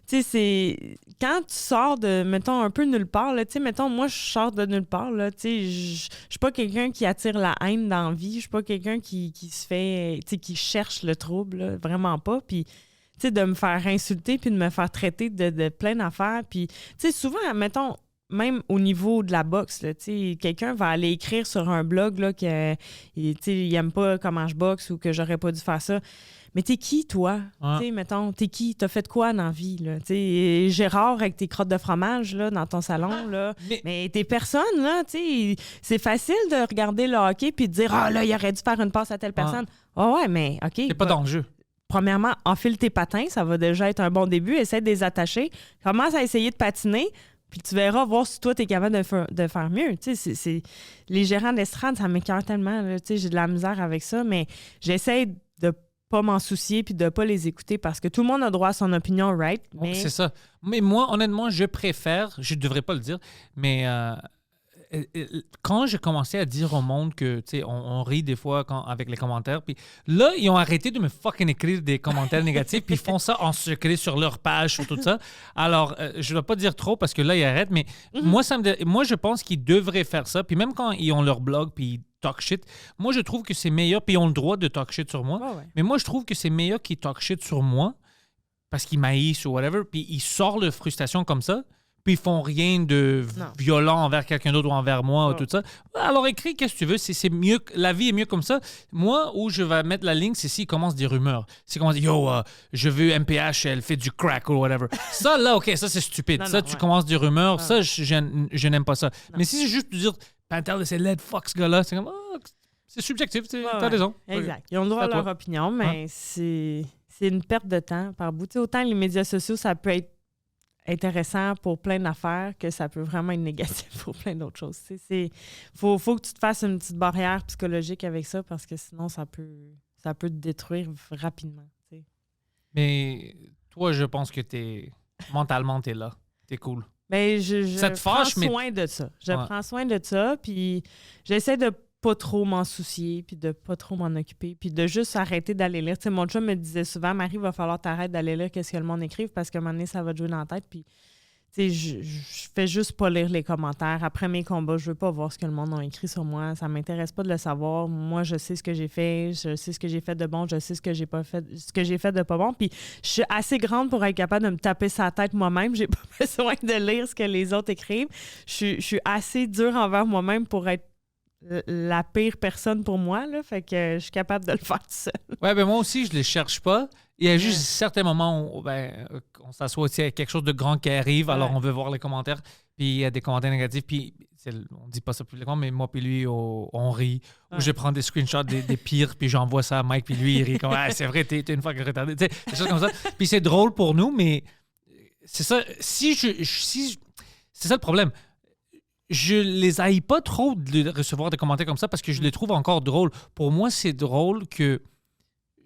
tu sais, c'est... Quand tu sors de, mettons, un peu nulle part, là, tu sais, mettons, moi, je sors de nulle part, là, tu sais, je suis pas quelqu'un qui attire la haine dans la vie, je suis pas quelqu'un qui se fait, tu sais, qui cherche le trouble, là, vraiment pas, puis... Tu sais, de me faire insulter puis de me faire traiter de plein d'affaires. Puis, tu sais, souvent, mettons, même au niveau de la boxe, là, tu sais, quelqu'un va aller écrire sur un blog là, que, tu sais, il aime pas comment je boxe ou que j'aurais pas dû faire ça. Mais t'es qui, toi? Ouais. Tu sais, mettons, t'es qui? T'as fait quoi dans la vie, là? Tu sais, Gérard avec tes crottes de fromage, là, dans ton salon, là. Mais t'es personne, là, tu sais. C'est facile de regarder le hockey puis de dire, ah, là, il aurait dû faire une passe à telle personne. Ah ouais, mais OK. C'est pas dans le jeu. Premièrement, enfile tes patins, ça va déjà être un bon début. Essaie de les attacher. Commence à essayer de patiner. Puis tu verras voir si toi, tu es capable de faire mieux. Tu sais, les gérants d'estrade, ça m'écoeure tellement. Là, tu sais, j'ai de la misère avec ça, mais j'essaie de pas m'en soucier puis de pas les écouter parce que tout le monde a droit à son opinion, right? Mais... C'est ça. Mais moi, honnêtement, je préfère, je devrais pas le dire, mais quand j'ai commencé à dire au monde que, tu sais, on rit des fois avec les commentaires, puis là, ils ont arrêté de me fucking écrire des commentaires négatifs, puis ils font ça en secret sur leur page, sur tout ça. Alors, je ne dois pas dire trop parce que là, ils arrêtent, mais moi, je pense qu'ils devraient faire ça, puis même quand ils ont leur blog, puis ils talk shit, moi, je trouve que c'est meilleur, puis ils ont le droit de talk shit sur moi, mais moi, je trouve que c'est meilleur qu'ils talk shit sur moi parce qu'ils m'haïssent ou whatever, puis ils sortent leur frustration comme ça, puis ils font rien de violent envers quelqu'un d'autre ou envers moi ou tout ça. Alors écris qu'est-ce que tu veux, c'est mieux, la vie est mieux comme ça. Moi, où je vais mettre la ligne, c'est s'ils commencent des rumeurs. S'ils commencent à dire, yo, je veux MPH, elle fait du crack ou whatever. Ça, là, OK, ça, c'est stupide. Tu commences des rumeurs, ça, je n'aime pas ça. Non. Mais si c'est juste de dire, Pantel, c'est laid fuck ce gars-là, c'est comme, c'est subjectif, t'as raison. Exact. Ils ont le droit à leur opinion, mais c'est une perte de temps par bout. T'sais, autant les médias sociaux, ça peut être intéressant pour plein d'affaires que ça peut vraiment être négatif pour plein d'autres choses. Faut que tu te fasses une petite barrière psychologique avec ça parce que sinon, ça peut te détruire rapidement. T'sais. Mais toi, je pense que mentalement, t'es là. T'es cool. Ben, ça te fâche, prends soin de ça. Je prends soin de ça, puis j'essaie de pas trop m'en soucier, puis de pas trop m'en occuper, puis de juste arrêter d'aller lire. Tu sais, mon chum me disait souvent, Marie, il va falloir t'arrêter d'aller lire qu'est-ce que le monde écrive parce qu'à un moment donné, ça va te jouer dans la tête. Puis, tu sais, je fais juste pas lire les commentaires. Après mes combats, je veux pas voir ce que le monde a écrit sur moi. Ça m'intéresse pas de le savoir. Moi, je sais ce que j'ai fait, je sais ce que j'ai fait de bon, je sais ce que j'ai pas fait, ce que j'ai fait de pas bon. Puis, je suis assez grande pour être capable de me taper sa tête moi-même. J'ai pas besoin de lire ce que les autres écrivent. Je suis assez dure envers moi-même pour être la pire personne pour moi, là, fait que je suis capable de le faire tout seul. Ouais, ben moi aussi, je les cherche pas. Il y a juste certains moments où on s'assoit aussi avec quelque chose de grand qui arrive, alors on veut voir les commentaires, puis il y a des commentaires négatifs, puis on dit pas ça publiquement, mais moi puis lui, on rit, ou je prends des screenshots des pires, puis j'envoie ça à Mike, puis lui, il rit comme « Ah, c'est vrai, t'es une fois retardé », tu sais, des choses comme ça. Puis c'est drôle pour nous, mais c'est ça, c'est ça le problème. Je les haïs pas trop de recevoir des commentaires comme ça parce que je les trouve encore drôles. Pour moi, c'est drôle que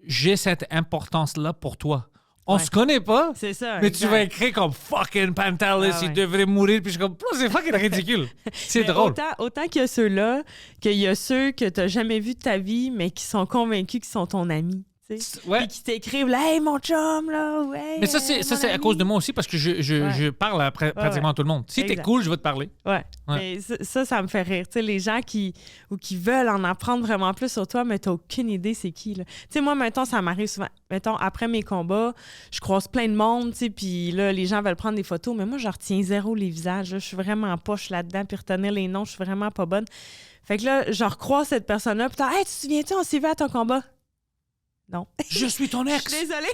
j'ai cette importance-là pour toi. On se connaît pas, c'est ça, mais tu vas écrire comme fucking Pantelis, il devrait mourir. Puis je suis comme, c'est fucking ridicule. C'est drôle. Autant qu'il y a ceux-là, qu'il y a ceux que tu n'as jamais vus de ta vie, mais qui sont convaincus qu'ils sont ton ami. Et qui t'écrivent là, hey mon chum, là, ouais. Mais ça, c'est à cause de moi aussi parce que je parle à pratiquement à tout le monde. Si t'es cool, je vais te parler. Ouais. Mais ça me fait rire. Tu sais, les gens qui veulent en apprendre vraiment plus sur toi, mais t'as aucune idée c'est qui, là. Tu sais, moi, mettons, ça m'arrive souvent. Mettons, après mes combats, je croise plein de monde, tu sais, puis là, les gens veulent prendre des photos, mais moi, je retiens zéro les visages. Je suis vraiment poche là-dedans, puis retenir les noms, je suis vraiment pas bonne. Fait que là, je recroise cette personne-là, puis hey, tu te souviens-tu, on s'est vu à ton combat? Non. Je suis ton ex. Je suis désolée.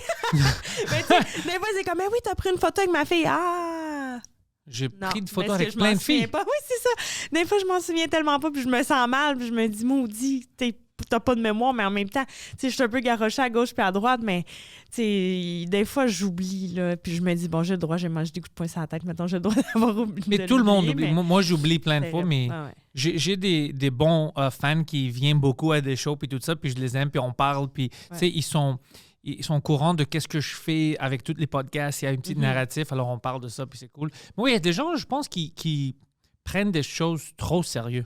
Mais tu sais, des fois, c'est comme, mais oui, t'as pris une photo avec ma fille. Ah! J'ai pris une photo avec plein de filles. Pas. Oui, c'est ça. Des fois, je m'en souviens tellement pas, puis je me sens mal, puis je me dis, maudit, t'as pas de mémoire, mais en même temps, tu sais, je suis un peu garochée à gauche puis à droite, mais tu sais, des fois, j'oublie, là, puis je me dis, bon, j'ai le droit, j'ai mangé des coups de poing sur la tête, mettons, j'ai le droit d'avoir oublié. Mais tout le monde oublie. Moi, j'oublie plein de fois, mais j'ai des bons fans qui viennent beaucoup à des shows, puis tout ça, puis je les aime, puis on parle, puis tu sais, ils sont au courant de qu'est-ce que je fais avec tous les podcasts, il y a une petite narratif, alors on parle de ça, puis c'est cool. Mais oui, il y a des gens, je pense, qui prennent des choses trop sérieux.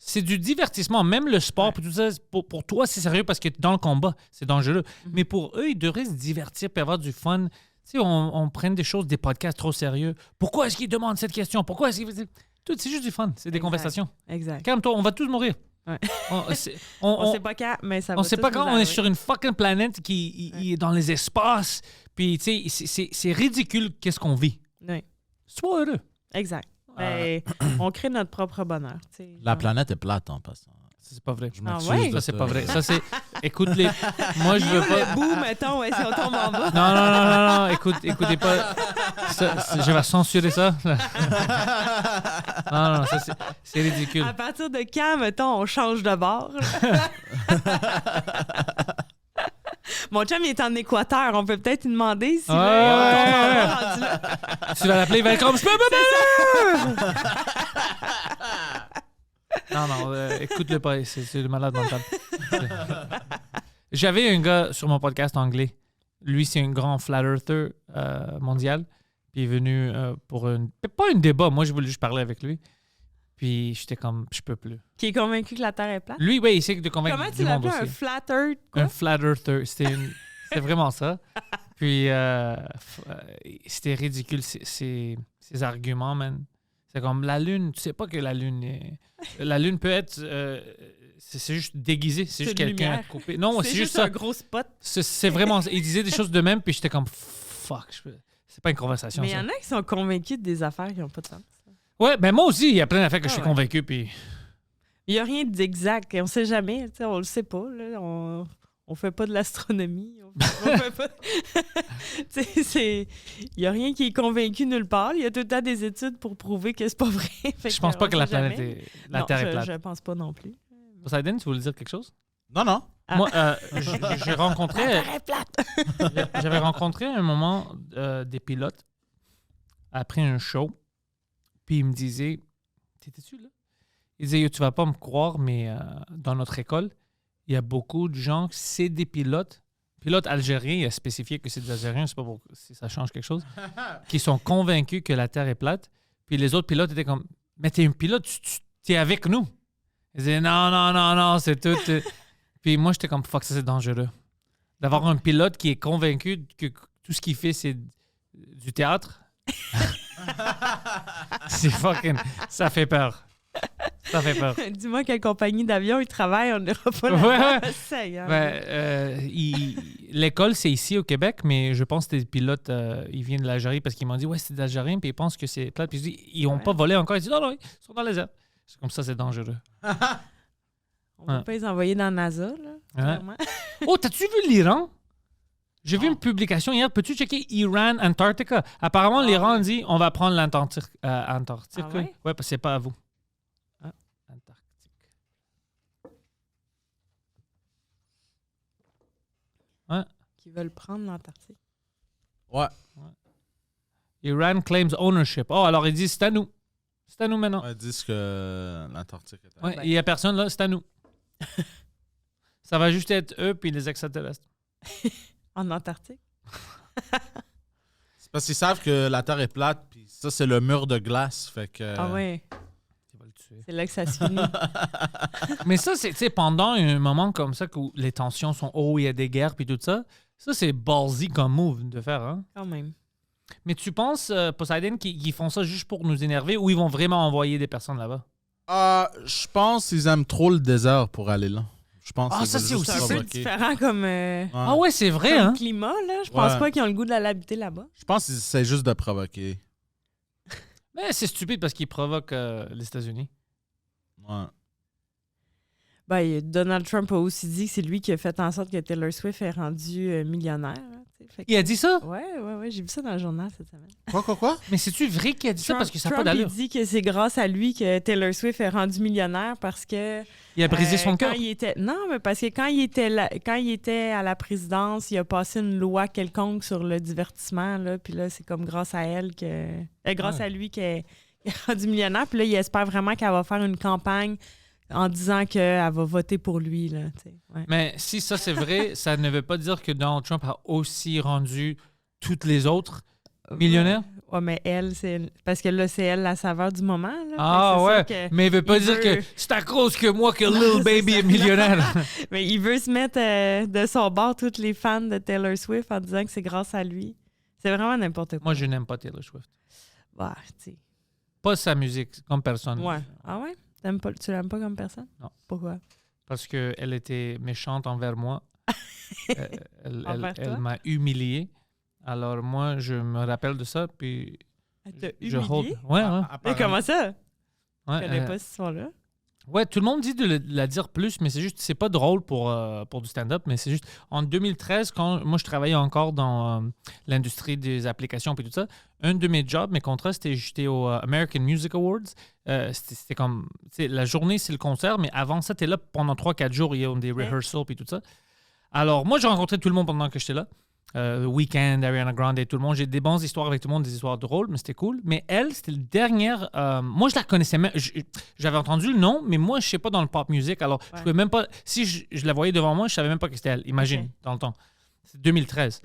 C'est du divertissement. Même le sport, tout ça, pour toi, c'est sérieux parce que dans le combat, c'est dangereux. Mais pour eux, ils devraient se divertir et avoir du fun. Tu sais, on prenne des choses, des podcasts trop sérieux. Pourquoi est-ce qu'ils demandent cette question? Pourquoi est-ce qu'ils... Tout, c'est juste du fun. C'est des conversations. Exact. Calme-toi, on va tous mourir. Ouais. On sait pas quand, mais ça va. On sait pas quand on est sur une fucking planète qui est dans les espaces. Puis, tu sais, c'est ridicule qu'est-ce qu'on vit. Oui. Sois heureux. Exact. On crée notre propre bonheur. La planète est plate en passant. C'est pas vrai. Je m'excuse de ça, c'est pas vrai. Ça, c'est... Écoute, moi, je veux pas... Le bout, mettons, si on tombe en bas. Non. Écoutez pas. Je vais censurer ça. Non, ça, c'est ridicule. À partir de quand, mettons, on change de bord? Mon chum, il est en Équateur. On peut peut-être lui demander si... Ouais. rendu là. Tu vas l'appeler, il va être comme... Non, écoute-le pas, c'est le malade mental. J'avais un gars sur mon podcast anglais. Lui, c'est un grand flat earther mondial. Puis il est venu pour pas un débat. Moi, je voulais juste parler avec lui. Puis j'étais comme, je peux plus. Qui est convaincu que la Terre est plate. Lui, oui, il sait de convaincre Comment du tu monde l'appelles? aussi. Un flat earth? Quoi? Un flat earther. C'est vraiment ça. Puis c'était ridicule, ces arguments, man. C'est comme la Lune, tu sais pas que la Lune est... La Lune peut être... c'est juste déguisé, c'est juste une quelqu'un lumière. coupé. Non, c'est juste un ça. gros spot. C'est vraiment... Il disait des choses de même, puis j'étais comme, fuck, c'est pas une conversation, Mais il y ça. en a qui sont convaincus des affaires qui n'ont pas de sens. Ouais, ben moi aussi, il y a plein d'affaires que je suis ouais. convaincu, puis... Il n'y a rien d'exact. On ne sait jamais. Tu sais, on le sait pas. Là. On fait pas de l'astronomie. On fait pas... Tu sais, il n'y a rien qui est convaincu nulle part. Il y a tout le temps des études pour prouver que c'est pas vrai. Fait Je pense pas on que la sait jamais. planète est... La Non, Terre est plate. Je pense pas non plus. Poseidon, tu voulais dire quelque chose? Non. Ah. Moi, j'ai rencontré... La Terre est plate! J'avais rencontré à un moment des pilotes après un show, puis ils me disaient, t'étais-tu là? Ils disaient, yo, tu vas pas me croire, mais dans notre école, il y a beaucoup de gens, c'est des pilotes algériens, il a spécifié que c'est des Algériens, je sais pas si ça change quelque chose, qui sont convaincus que la Terre est plate, puis les autres pilotes étaient comme, mais t'es un pilote, t'es avec nous. Ils disaient, non, c'est tout. Puis moi, j'étais comme, fuck, ça c'est dangereux. D'avoir un pilote qui est convaincu que tout ce qu'il fait, c'est du théâtre. C'est fucking... Ça fait peur. Ça fait peur. Dis-moi quelle compagnie d'avion il travaille, on n'ira pas Ouais. là. Seigneur. L'école, c'est ici au Québec, mais je pense que les pilotes, ils viennent de l'Algérie parce qu'ils m'ont dit, ouais, c'est des Algériens, puis ils pensent que c'est plate. Puis je dis, ils n'ont pas volé encore. Ils disent, non, ils sont dans les airs. C'est comme ça, c'est dangereux. On va pas les envoyer dans NASA, là. Clairement. Oh, t'as-tu vu l'Iran? J'ai vu une publication hier. Peux-tu checker Iran, Antarctica? Apparemment, l'Iran dit on va prendre l'Antarctique. Antarctique. Ah ouais? Parce que c'est pas à vous. Antarctique. Qui veulent prendre l'Antarctique. Ouais. Iran claims ownership. Oh, alors ils disent c'est à nous. C'est à nous maintenant. Ils disent que l'Antarctique est à Ouais, il n'y a personne là, c'est à nous. Ça va juste être eux puis les extraterrestres. En Antarctique? C'est parce qu'ils savent que la Terre est plate, puis ça, c'est le mur de glace. Fait que... Ah ouais, Ils vont le tuer. c'est là que ça se finit. Mais ça, c'est, tu sais, pendant un moment comme ça où les tensions sont hauts, il y a des guerres puis tout ça, ça, c'est ballsy comme move de faire, hein? Quand même. Mais tu penses, Poseidon, qu'ils font ça juste pour nous énerver ou ils vont vraiment envoyer des personnes là-bas? Je pense qu'ils aiment trop le désert pour aller là. Je pense Ah, qu'ils ça, veulent c'est juste aussi C'est un peu provoquer. différent comme, Ah ouais, c'est vrai, comme hein? climat, là. Je pense Ouais. pas qu'ils ont le goût de l'habiter là-bas. Je pense qu'ils essaient juste de provoquer. Mais c'est stupide parce qu'ils provoquent les États-Unis. Ouais. Ben, Donald Trump a aussi dit que c'est lui qui a fait en sorte que Taylor Swift est rendu millionnaire. Hein, tu sais. Fait que- Il a dit ça? Ouais, j'ai vu ça dans le journal cette semaine. Quoi? Mais c'est-tu vrai qu'il a dit ça parce que ça n'a pas Trump, il d'allure? dit que c'est grâce à lui que Taylor Swift est rendu millionnaire parce que... Il a brisé son quand cœur. Non, mais parce que quand il était à la présidence, il a passé une loi quelconque sur le divertissement, là, puis là, c'est comme grâce à elle que... grâce Ouais. à lui qu'elle est rendu millionnaire, puis là, il espère vraiment qu'elle va faire une campagne en disant qu'elle va voter pour lui, là, tu sais. Ouais. Mais si ça c'est vrai, ça ne veut pas dire que Donald Trump a aussi rendu toutes les autres millionnaires? Ouais, mais elle, c'est... Parce que là, c'est elle la saveur du moment, là. Ah Fait que ouais, c'est sûr que- mais il veut pas il dire veut- que c'est à cause que moi que Lil Baby est millionnaire. Mais il veut se mettre de son bord toutes les fans de Taylor Swift en disant que c'est grâce à lui. C'est vraiment n'importe quoi. Moi, je n'aime pas Taylor Swift. Ouais, tu sais. Pas sa musique, comme personne. Ouais. Ah ouais? Tu l'aimes pas comme personne? Non. Pourquoi? Parce qu'elle était méchante envers moi. Envers toi? Elle m'a humilié. Alors moi, je me rappelle de ça, puis Elle t'a je humilié? Ouais, ouais. Mais comment ça? Ouais, Je connais pas cette histoire-là. ouais, tout le monde dit de la dire plus, mais c'est juste, c'est pas drôle pour du stand-up, mais c'est juste, en 2013, quand moi je travaillais encore dans l'industrie des applications et tout ça, un de mes jobs, mes contrats, j'étais au American Music Awards. C'était comme, tu sais, la journée, c'est le concert, mais avant ça, t'es là pendant 3-4 jours, il y a des rehearsals et tout ça. Alors, moi, j'ai rencontré tout le monde pendant que j'étais là. Weeknd, Ariana Grande, tout le monde. J'ai des bonnes histoires avec tout le monde, des histoires drôles, mais c'était cool. Mais elle, c'était la dernière. Moi, je la connaissais même. J'avais entendu le nom, mais moi, je sais pas dans le pop music. Alors, je pouvais même pas. Si je la voyais devant moi, je savais même pas que c'était elle. Imagine, dans le temps. C'est 2013.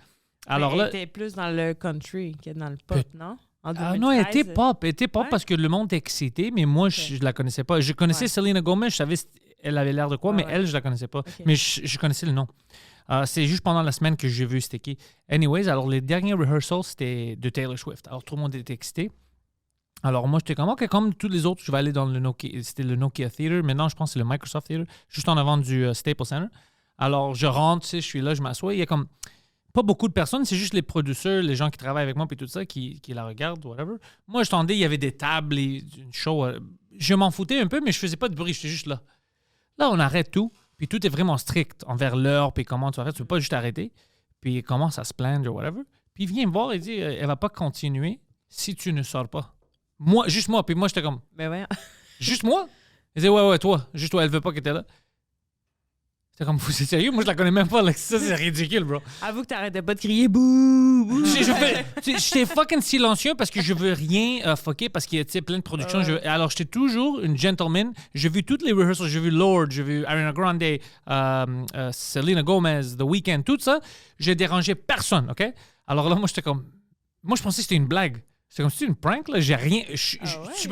Alors elle là. était plus dans le country que dans le pop, non? En 2013, non, elle était pop. Elle était pop Ouais? parce que le monde était excité, mais moi, je la connaissais pas. Je connaissais Ouais. Selena Gomez, je savais elle avait l'air de quoi, mais Ouais. elle, je la connaissais pas. Ok. Mais je connaissais le nom. C'est juste pendant la semaine que j'ai vu c'était qui. Anyways, alors les derniers rehearsals, c'était de Taylor Swift. Alors tout le monde était excité. Alors moi, j'étais comme, OK, comme tous les autres, je vais aller dans le Nokia. C'était le Nokia Theater. Maintenant, je pense que c'est le Microsoft Theater, juste en avant du Staples Center. Alors je rentre, tu sais, je suis là, je m'assois. Il y a comme pas beaucoup de personnes, c'est juste les producteurs, les gens qui travaillent avec moi puis tout ça, qui la regardent, whatever. Moi, je tendais, il y avait des tables, une show. Je m'en foutais un peu, mais je faisais pas de bruit, j'étais juste là. Là, on arrête tout. Puis tout est vraiment strict envers l'heure, puis comment tu vas faire. Tu peux pas juste arrêter. Puis il commence à se plaindre ou whatever. Puis il vient me voir et dit elle va pas continuer si tu ne sors pas. Moi, juste moi. Puis moi, j'étais comme Mais ouais. juste moi? Il dit ouais, toi. Juste toi, elle veut pas que t'es là. C'était comme, c'est sérieux? Moi, je la connais même pas. Là. Ça, c'est ridicule, bro. Avoue que t'arrêtais pas de crier bouh, bouh. J'étais fucking silencieux parce que je veux rien fucker parce qu'il y a plein de productions. Alors, j'étais toujours une gentleman. J'ai vu toutes les rehearsals. J'ai vu Lorde, j'ai vu Ariana Grande, Selena Gomez, The Weeknd, tout ça. J'ai dérangé personne, OK? Alors là, moi, j'étais comme... Moi, je pensais que c'était une blague. C'est comme si c'était une prank, là. J'ai rien... Je sais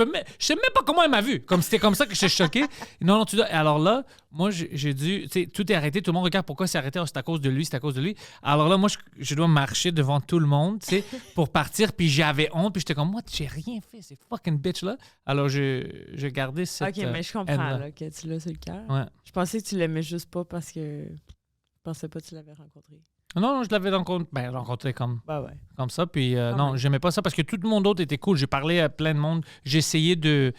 même pas comment elle m'a vu. Comme c'était comme ça que j'étais choqué. Non, tu dois... Alors là, moi, j'ai dû... Tu sais, tout est arrêté. Tout le monde regarde pourquoi c'est arrêté. Oh, c'est à cause de lui, c'est à cause de lui. Alors là, moi, je dois marcher devant tout le monde, tu sais, pour partir. Puis j'avais honte. Puis j'étais comme, moi, j'ai rien fait. C'est fucking bitch, là. Alors, j'ai gardé cette... OK, mais je comprends haine-là. là, que tu l'as sur le cœur. Ouais. Je pensais que tu l'aimais juste pas parce que je pensais pas que tu l'avais rencontré. Non, je l'avais rencontré comme Ouais. ça. Puis Ah non, ouais. j'aimais pas ça parce que tout le monde d'autre était cool. J'ai parlé à plein de monde. J'ai essayé de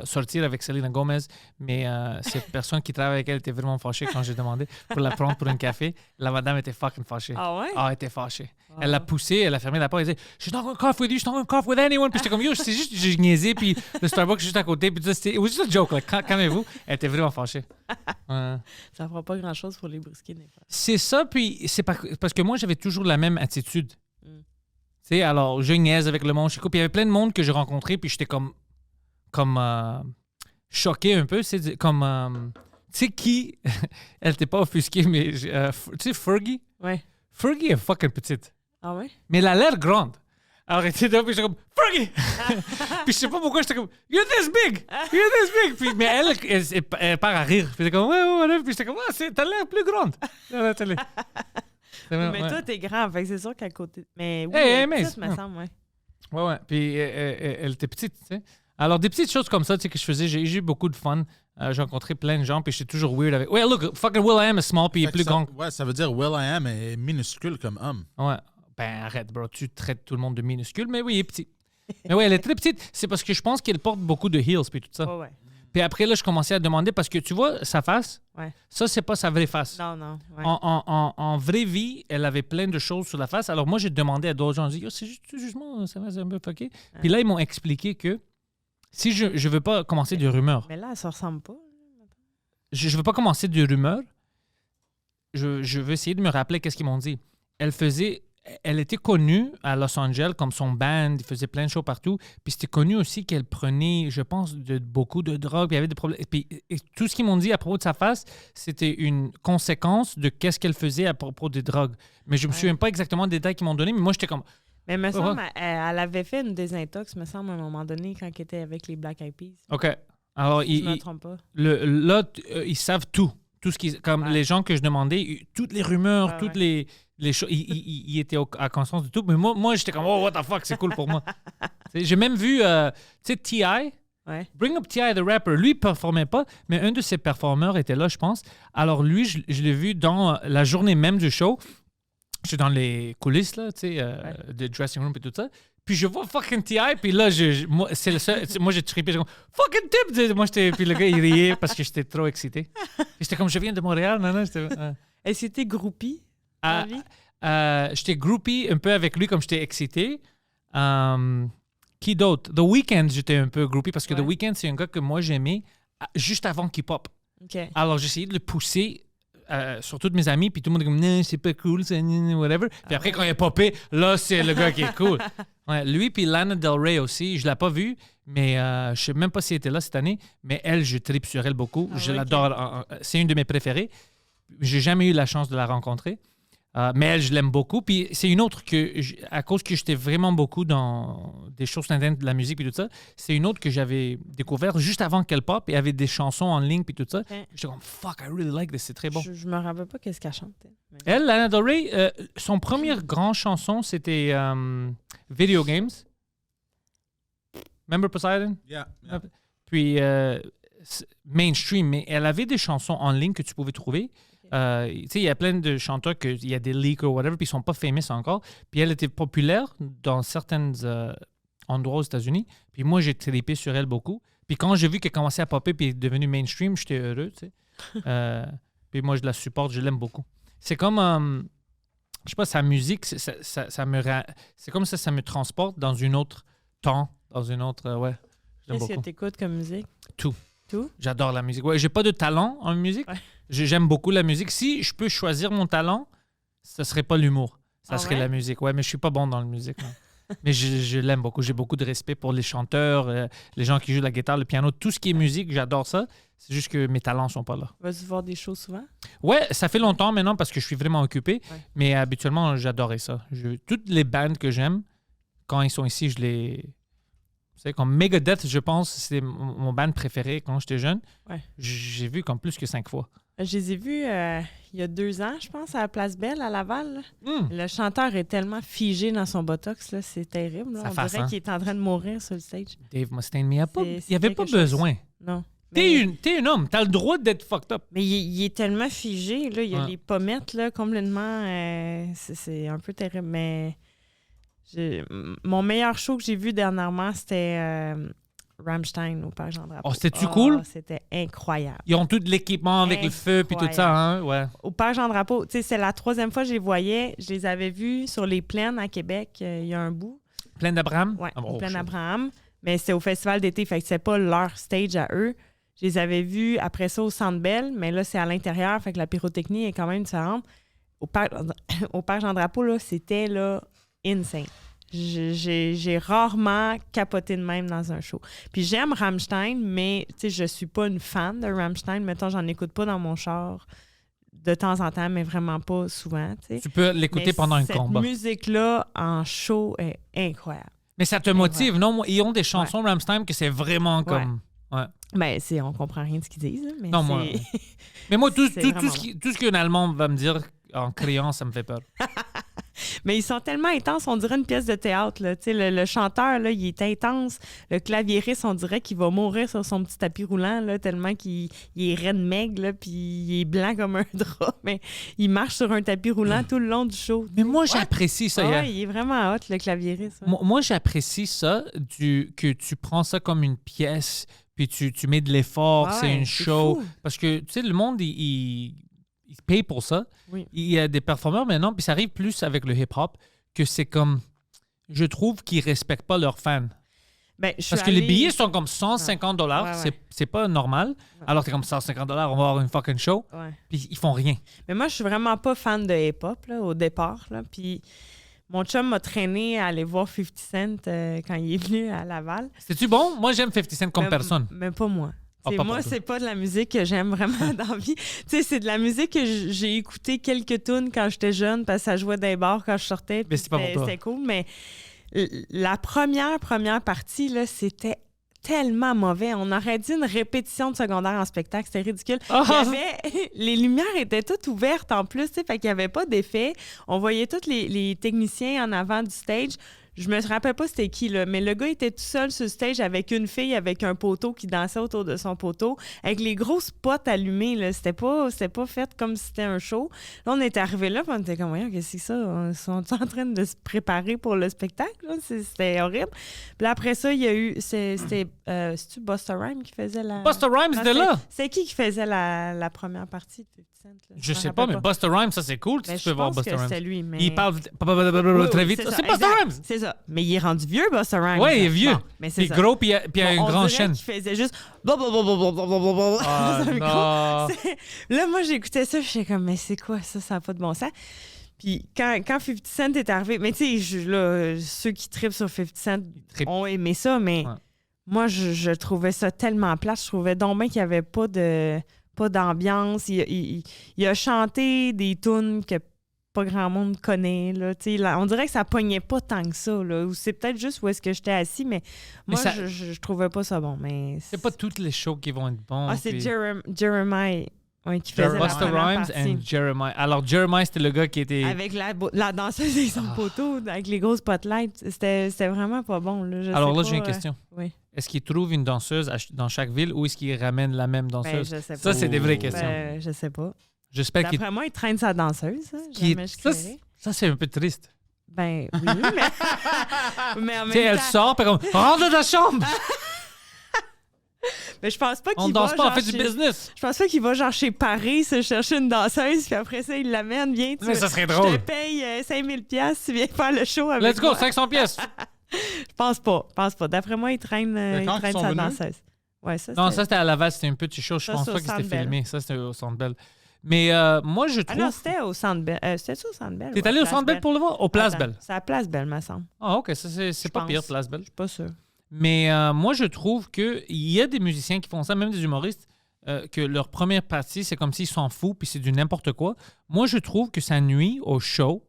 sortir avec Selena Gomez, mais cette personne qui travaille avec elle était vraiment fâchée quand j'ai demandé pour la prendre pour un café. La madame était fucking fâchée. Ah ouais? Elle était fâchée. Ah. Elle l'a poussée, elle a fermé la porte. Elle disait she's not gonna cough with you, she's not gonna cough with anyone. Puis j'étais comme yo, c'est juste, j'ai niaisé. Puis le Starbucks juste à côté. Puis c'était, it was just a joke. Like, calmez-vous. Elle était vraiment fâchée. Ouais. Ça fera pas grand-chose pour les brusquer des fois. C'est ça, puis c'est parce que moi, j'avais toujours la même attitude. Mm. Tu sais, alors, je niaise avec le monde, je suis cool. Puis il y avait plein de monde que j'ai rencontré, puis j'étais comme choqué un peu. C'est comme, tu sais qui, elle était pas offusquée, mais tu sais, Fergie? Ouais. Fergie est fucking petite, Ah ouais? mais elle a l'air grande. Alors, elle était là, puis j'étais comme, Fergie! Puis je sais pas pourquoi, j'étais comme, you're this big! You're this big! Puis, mais elle part à rire. Puis j'étais comme, ouais. Puis j'étais comme, t'as l'air plus grande. Là, t'as l'air. Mais toi, t'es grand, fait que c'est sûr qu'à côté. Mais oui, mais ça me semble, ouais. Ouais. Puis elle était petite, tu sais. Alors, des petites choses comme ça, tu sais, que je faisais, j'ai eu beaucoup de fun. J'ai rencontré plein de gens, puis j'étais toujours weird avec. Ouais, look, fucking Will.i.am est small, puis il est plus grand. Ouais, ça veut dire Will.i.am est minuscule comme homme. Ouais. Ben, arrête, bro. Tu traites tout le monde de minuscule, mais oui, il est petit. Mais ouais, elle est très petite. C'est parce que je pense qu'elle porte beaucoup de heels, puis tout ça. Ouais. Puis après, là, je commençais à demander, parce que tu vois, sa face, Ouais. ça, c'est pas sa vraie face. Non. Ouais. En vraie vie, elle avait plein de choses sur la face. Alors moi, j'ai demandé à d'autres gens, j'ai dit, c'est juste moi, ça va, c'est un peu fucké. Puis là, ils m'ont expliqué que si je veux pas commencer de rumeurs, Mais là, elle se ressemble pas. je veux pas commencer de rumeurs, je veux essayer de me rappeler qu'est-ce qu'ils m'ont dit. Elle était connue à Los Angeles comme son band, il faisait plein de shows partout. Puis c'était connu aussi qu'elle prenait, je pense, beaucoup de drogue. Puis il y avait des problèmes. Puis et tout ce qu'ils m'ont dit à propos de sa face, c'était une conséquence de qu'est-ce qu'elle faisait à propos des drogues. Mais je me souviens pas exactement des détails qu'ils m'ont donné, mais moi j'étais comme. Mais me semble, Ouais. elle avait fait une désintox, me semble, à un moment donné, quand elle était avec les Black Eyed Peas. OK. Alors, Si je me trompe pas. là, ils savent tout. Tout ce qui, comme Ouais. les gens que je demandais, toutes les rumeurs, Ouais, toutes les choses, ils étaient à conscience de tout. Mais moi j'étais comme, oh, what the fuck, c'est cool pour moi. Tu sais, j'ai même vu, tu sais, T.I., Ouais. Bring Up T.I., the rapper, lui, il performait pas, mais un de ses performeurs était là, je pense. Alors lui, je l'ai vu dans la journée même du show. J'étais dans les coulisses, là, tu sais, de dressing room et tout ça. Puis je vois fucking T.I., puis là, moi, c'est le seul. Moi, j'ai trippé, j'ai comme fucking tip! Moi, puis le gars, il riait parce que j'étais trop excité. Puis j'étais comme, je viens de Montréal, non, j'étais. Est-ce que t'es groupie dans la vie? J'étais groupie un peu avec lui, comme j'étais excité. Qui d'autre? The Weeknd, j'étais un peu groupie parce que Ouais. The Weeknd, c'est un gars que moi, j'aimais juste avant qu'il pop. OK. Alors, j'essayais de le pousser sur toutes mes amis, puis tout le monde est comme, non, c'est pas cool, c'est whatever. Puis après, quand il est popé, là, c'est le gars qui est cool. Ouais, lui, puis Lana Del Rey aussi, je l'ai pas vu, mais je sais même pas si elle était là cette année, mais elle, je tripe sur elle beaucoup. Ah, Je ok. l'adore. C'est une de mes préférées. J'ai jamais eu la chance de la rencontrer. Mais elle, je l'aime beaucoup. Puis c'est une autre à cause que j'étais vraiment beaucoup dans des choses internet, de la musique et tout ça, c'est une autre que j'avais découvert juste avant qu'elle pop et avait des chansons en ligne puis tout ça. Ok. J'étais comme, fuck, I really like this, c'est très bon. Je me rappelle pas qu'est-ce qu'elle chantait. Mais- Elle, Lana Del Rey, son première grande chanson, c'était Video Games. Remember Poseidon? Yeah. Puis mainstream, mais elle avait des chansons en ligne que tu pouvais trouver. Tu sais, il y a plein de chanteurs il y a des leaks ou whatever, puis ils sont pas famous encore. Puis elle était populaire dans certains endroits aux États-Unis. Puis moi, j'ai trippé sur elle beaucoup. Puis quand j'ai vu qu'elle commençait à popper puis est devenue mainstream, j'étais heureux, tu sais. Puis moi, je la supporte, je l'aime beaucoup. C'est comme, je sais pas, sa musique, c'est comme ça me transporte dans une autre temps, dans une autre, ouais. J'aime Qu'est-ce que beaucoup. t'écoutes comme musique? Tout. Tout? J'adore la musique. Ouais, j'ai pas de talent en musique. Ouais. J'aime beaucoup la musique. Si je peux choisir mon talent, ce serait pas l'humour. Ça Ah serait ouais? la musique. Ouais, mais je suis pas bon dans la musique. Non. Mais je l'aime beaucoup. J'ai beaucoup de respect pour les chanteurs, les gens qui jouent la guitare, le piano, tout ce qui est musique, j'adore ça. C'est juste que mes talents sont pas là. Vas-tu voir des shows souvent? Ouais, ça fait longtemps maintenant parce que je suis vraiment occupé. Ouais. Mais habituellement, j'adorais ça. Toutes les bandes que j'aime, quand ils sont ici, je les... Tu sais, comme Megadeth, je pense, c'est mon band préféré quand j'étais jeune. Ouais. J'ai vu comme plus que 5 fois. Je les ai vus il y a 2 ans, je pense, à la Place Belle, à Laval. Là. Le chanteur est tellement figé dans son botox, là, c'est terrible. Là. Sa On face, dirait hein? qu'il est en train de mourir sur le stage. Dave Mustaine, mais il C'est n'y avait pas quelque chose. besoin. Non. T'es Mais, un homme, t'as le droit d'être fucked up. mais il est tellement figé, là. Il y a Ouais. les pommettes, là, complètement. C'est un peu terrible. Mais mon meilleur show que j'ai vu dernièrement, c'était Rammstein au Parc Jean-Drapeau. Oh, c'était-tu cool? C'était incroyable. Ils ont tout l'équipement avec le feu puis tout ça, hein? Ouais. Au Père Jean-Drapeau, tu sais, c'est la 3e fois que je les voyais. Je les avais vus sur les plaines à Québec il y a un bout. Plaine d'Abraham? Oui, Ah, au oh, Plaine shit. Abraham. Mais c'était au festival d'été, fait que c'est pas leur stage à eux. Je les avais vus après ça au Centre Bell, mais là, c'est à l'intérieur, fait que la pyrotechnie est quand même différente. Au Père Jean-Drapeau, là, c'était là, insane. J'ai rarement capoté de même dans un show. Puis j'aime Rammstein, mais tu sais, je suis pas une fan de Rammstein. Mettons, j'en écoute pas dans mon char de temps en temps, mais vraiment pas souvent. Tu sais. Tu peux l'écouter Mais pendant un cette combat. musique-là en show est incroyable. Mais ça te motive, non? Moi, ils ont des chansons Rammstein que c'est vraiment comme... Ouais. Ben, on comprend rien de ce qu'ils disent. Là, mais Non, moi... Mais moi, tout C'est ce qu'un Allemand va me dire en criant, ça me fait peur. Mais ils sont tellement intenses, on dirait une pièce de théâtre. Là. Tu sais, le chanteur, là, il est intense. Le claviériste, on dirait qu'il va mourir sur son petit tapis roulant, là, tellement qu'il est raide maigre, là, puis il est blanc comme un drap. Mais il marche sur un tapis roulant tout le long du show. Mais moi, j'apprécie ça. Ouais, il est vraiment hot, le claviériste. Ouais. Moi, j'apprécie ça, que tu prends ça comme une pièce, puis tu mets de l'effort, Ouais, c'est une c'est show. fou. Parce que, tu sais, le monde, il paye pour ça. Oui. Il y a des performeurs maintenant, puis ça arrive plus avec le hip-hop, que c'est comme... Je trouve qu'ils respectent pas leurs fans. Ben, je suis Parce que les allée- billets sont comme $150, Ouais, ouais. c'est pas normal. Alors, t'es comme $150, on va avoir une fucking show, Ouais. puis ils font rien. Mais moi, je suis vraiment pas fan de hip-hop là, au départ. Là. Puis mon chum m'a traîné à aller voir 50 Cent quand il est venu à Laval. C'est-tu bon? Moi, j'aime 50 Cent comme Mais- personne. Mais pas moi. Ah, C'est- pas moi, pour toi. c'est pas de la musique que j'aime vraiment dans la vie. Tu sais, c'est de la musique que j'ai écouté quelques tunes quand j'étais jeune parce que ça jouait dans les bars quand je sortais. Mais puis c'est pas pour toi. C'était cool, mais la première partie, là, c'était tellement mauvais. On aurait dit une répétition de secondaire en spectacle. C'était ridicule. Ah! Il y avait- les lumières étaient toutes ouvertes en plus, tu sais, fait qu'il n'y avait pas d'effet. On voyait tous les techniciens en avant du stage. Je me rappelle pas c'était qui, là, mais le gars était tout seul sur le stage avec une fille avec un poteau qui dansait autour de son poteau, avec les grosses potes allumées. Là. C'était pas fait comme si c'était un show. Là, on était arrivé là, puis on était comme, voyons, qu'est-ce que c'est ça? Ils sont en train de se préparer pour le spectacle? Là? C'était horrible. Puis là, après ça, il y a eu... C'est-tu Busta Rhymes qui faisait la... Busta Rhymes Non, était là! C'est qui faisait la première partie de 50 Cent? Là? Je me sais pas, rappelle mais Busta Rhymes, ça c'est cool, Mais tu je peux voir pense Busta que Rhymes. c'était lui, mais... Il parle Oui, très oui, vite. ça, C'est Busta exact. Rhymes! C'est ça. Mais il est rendu vieux, Busta Rhymes. Ouais, il est vieux. Bon, mais c'est Puis ça. gros, puis il a une On grande dirait chaîne. qu'il faisait juste blablabla Ah, dans le micro. non. Là, moi, j'écoutais ça, je suis comme, mais c'est quoi ça? Ça n'a pas de bon sens. Puis quand 50 Cent est arrivé, mais tu sais, ceux qui trippent sur 50 Cent trippent. ont aimé ça, mais Ouais. moi, je trouvais ça tellement plate. Je trouvais donc bien qu'il n'y avait pas d'ambiance. Il a chanté des tunes que pas grand monde connaît. Là. Là, on dirait que ça pognait pas tant que ça. Là. Ou c'est peut-être juste où est-ce que j'étais assis, mais moi, ça- je trouvais pas ça bon. Mais C'est pas toutes les shows qui vont être bons. Ah, c'est puis- Jeremiah qui faisait la Busta première Rhymes partie. and Jeremiah. Alors, Jeremiah, c'était le gars qui était... Avec la danseuse et son poteau, avec les grosses spotlights. C'était vraiment pas bon. Là. Alors là, j'ai une question. Oui. Est-ce qu'il trouve une danseuse dans chaque ville ou est-ce qu'il ramène la même Ben, danseuse? je sais Ça, pas. c'est des vraies questions. Ben, je sais pas. J'espère qu'il... D'après moi, il traîne sa danseuse. Hein, qu'il- jamais je créerais. Ça, c'est un peu triste. Ben oui, mais en Tu sais, même elle temps, sort, puis comme, rentre dans ta chambre! mais je pense pas On qu'il danse va pas, on genre fait du chez- business. Je pense pas qu'il va genre chez Paris se chercher une danseuse, puis après ça, il l'amène, viens, Mais ça serait je drôle. te paye 5000 pièces, tu viens faire le show avec Let's go, moi. 500 pièces. Je pense pas. D'après moi, il traîne quand qu'ils sont sa venus? danseuse. Ouais, ça, Non, c'était- ça, c'était à Laval, c'était un petit show. Je Ça, pense c'est pas au que c'était Centre Bell. filmé. Ça, c'était au Centre Bell. Mais moi, je Ah trouve... non, c'était au Centre Bell. C'était-tu au Centre Bell? T'es ou à allé au Place Centre Bell pour le voir? Au Place Attends, Bell. C'est à Place Belle, me semble. Ah, OK, ça, c'est pas pense. pire, Place Bell. Je suis pas sûre. Mais moi, je trouve qu'il y a des musiciens qui font ça, même des humoristes, que leur première partie, c'est comme s'ils s'en foutent, puis c'est du n'importe quoi. Moi, je trouve que ça nuit au show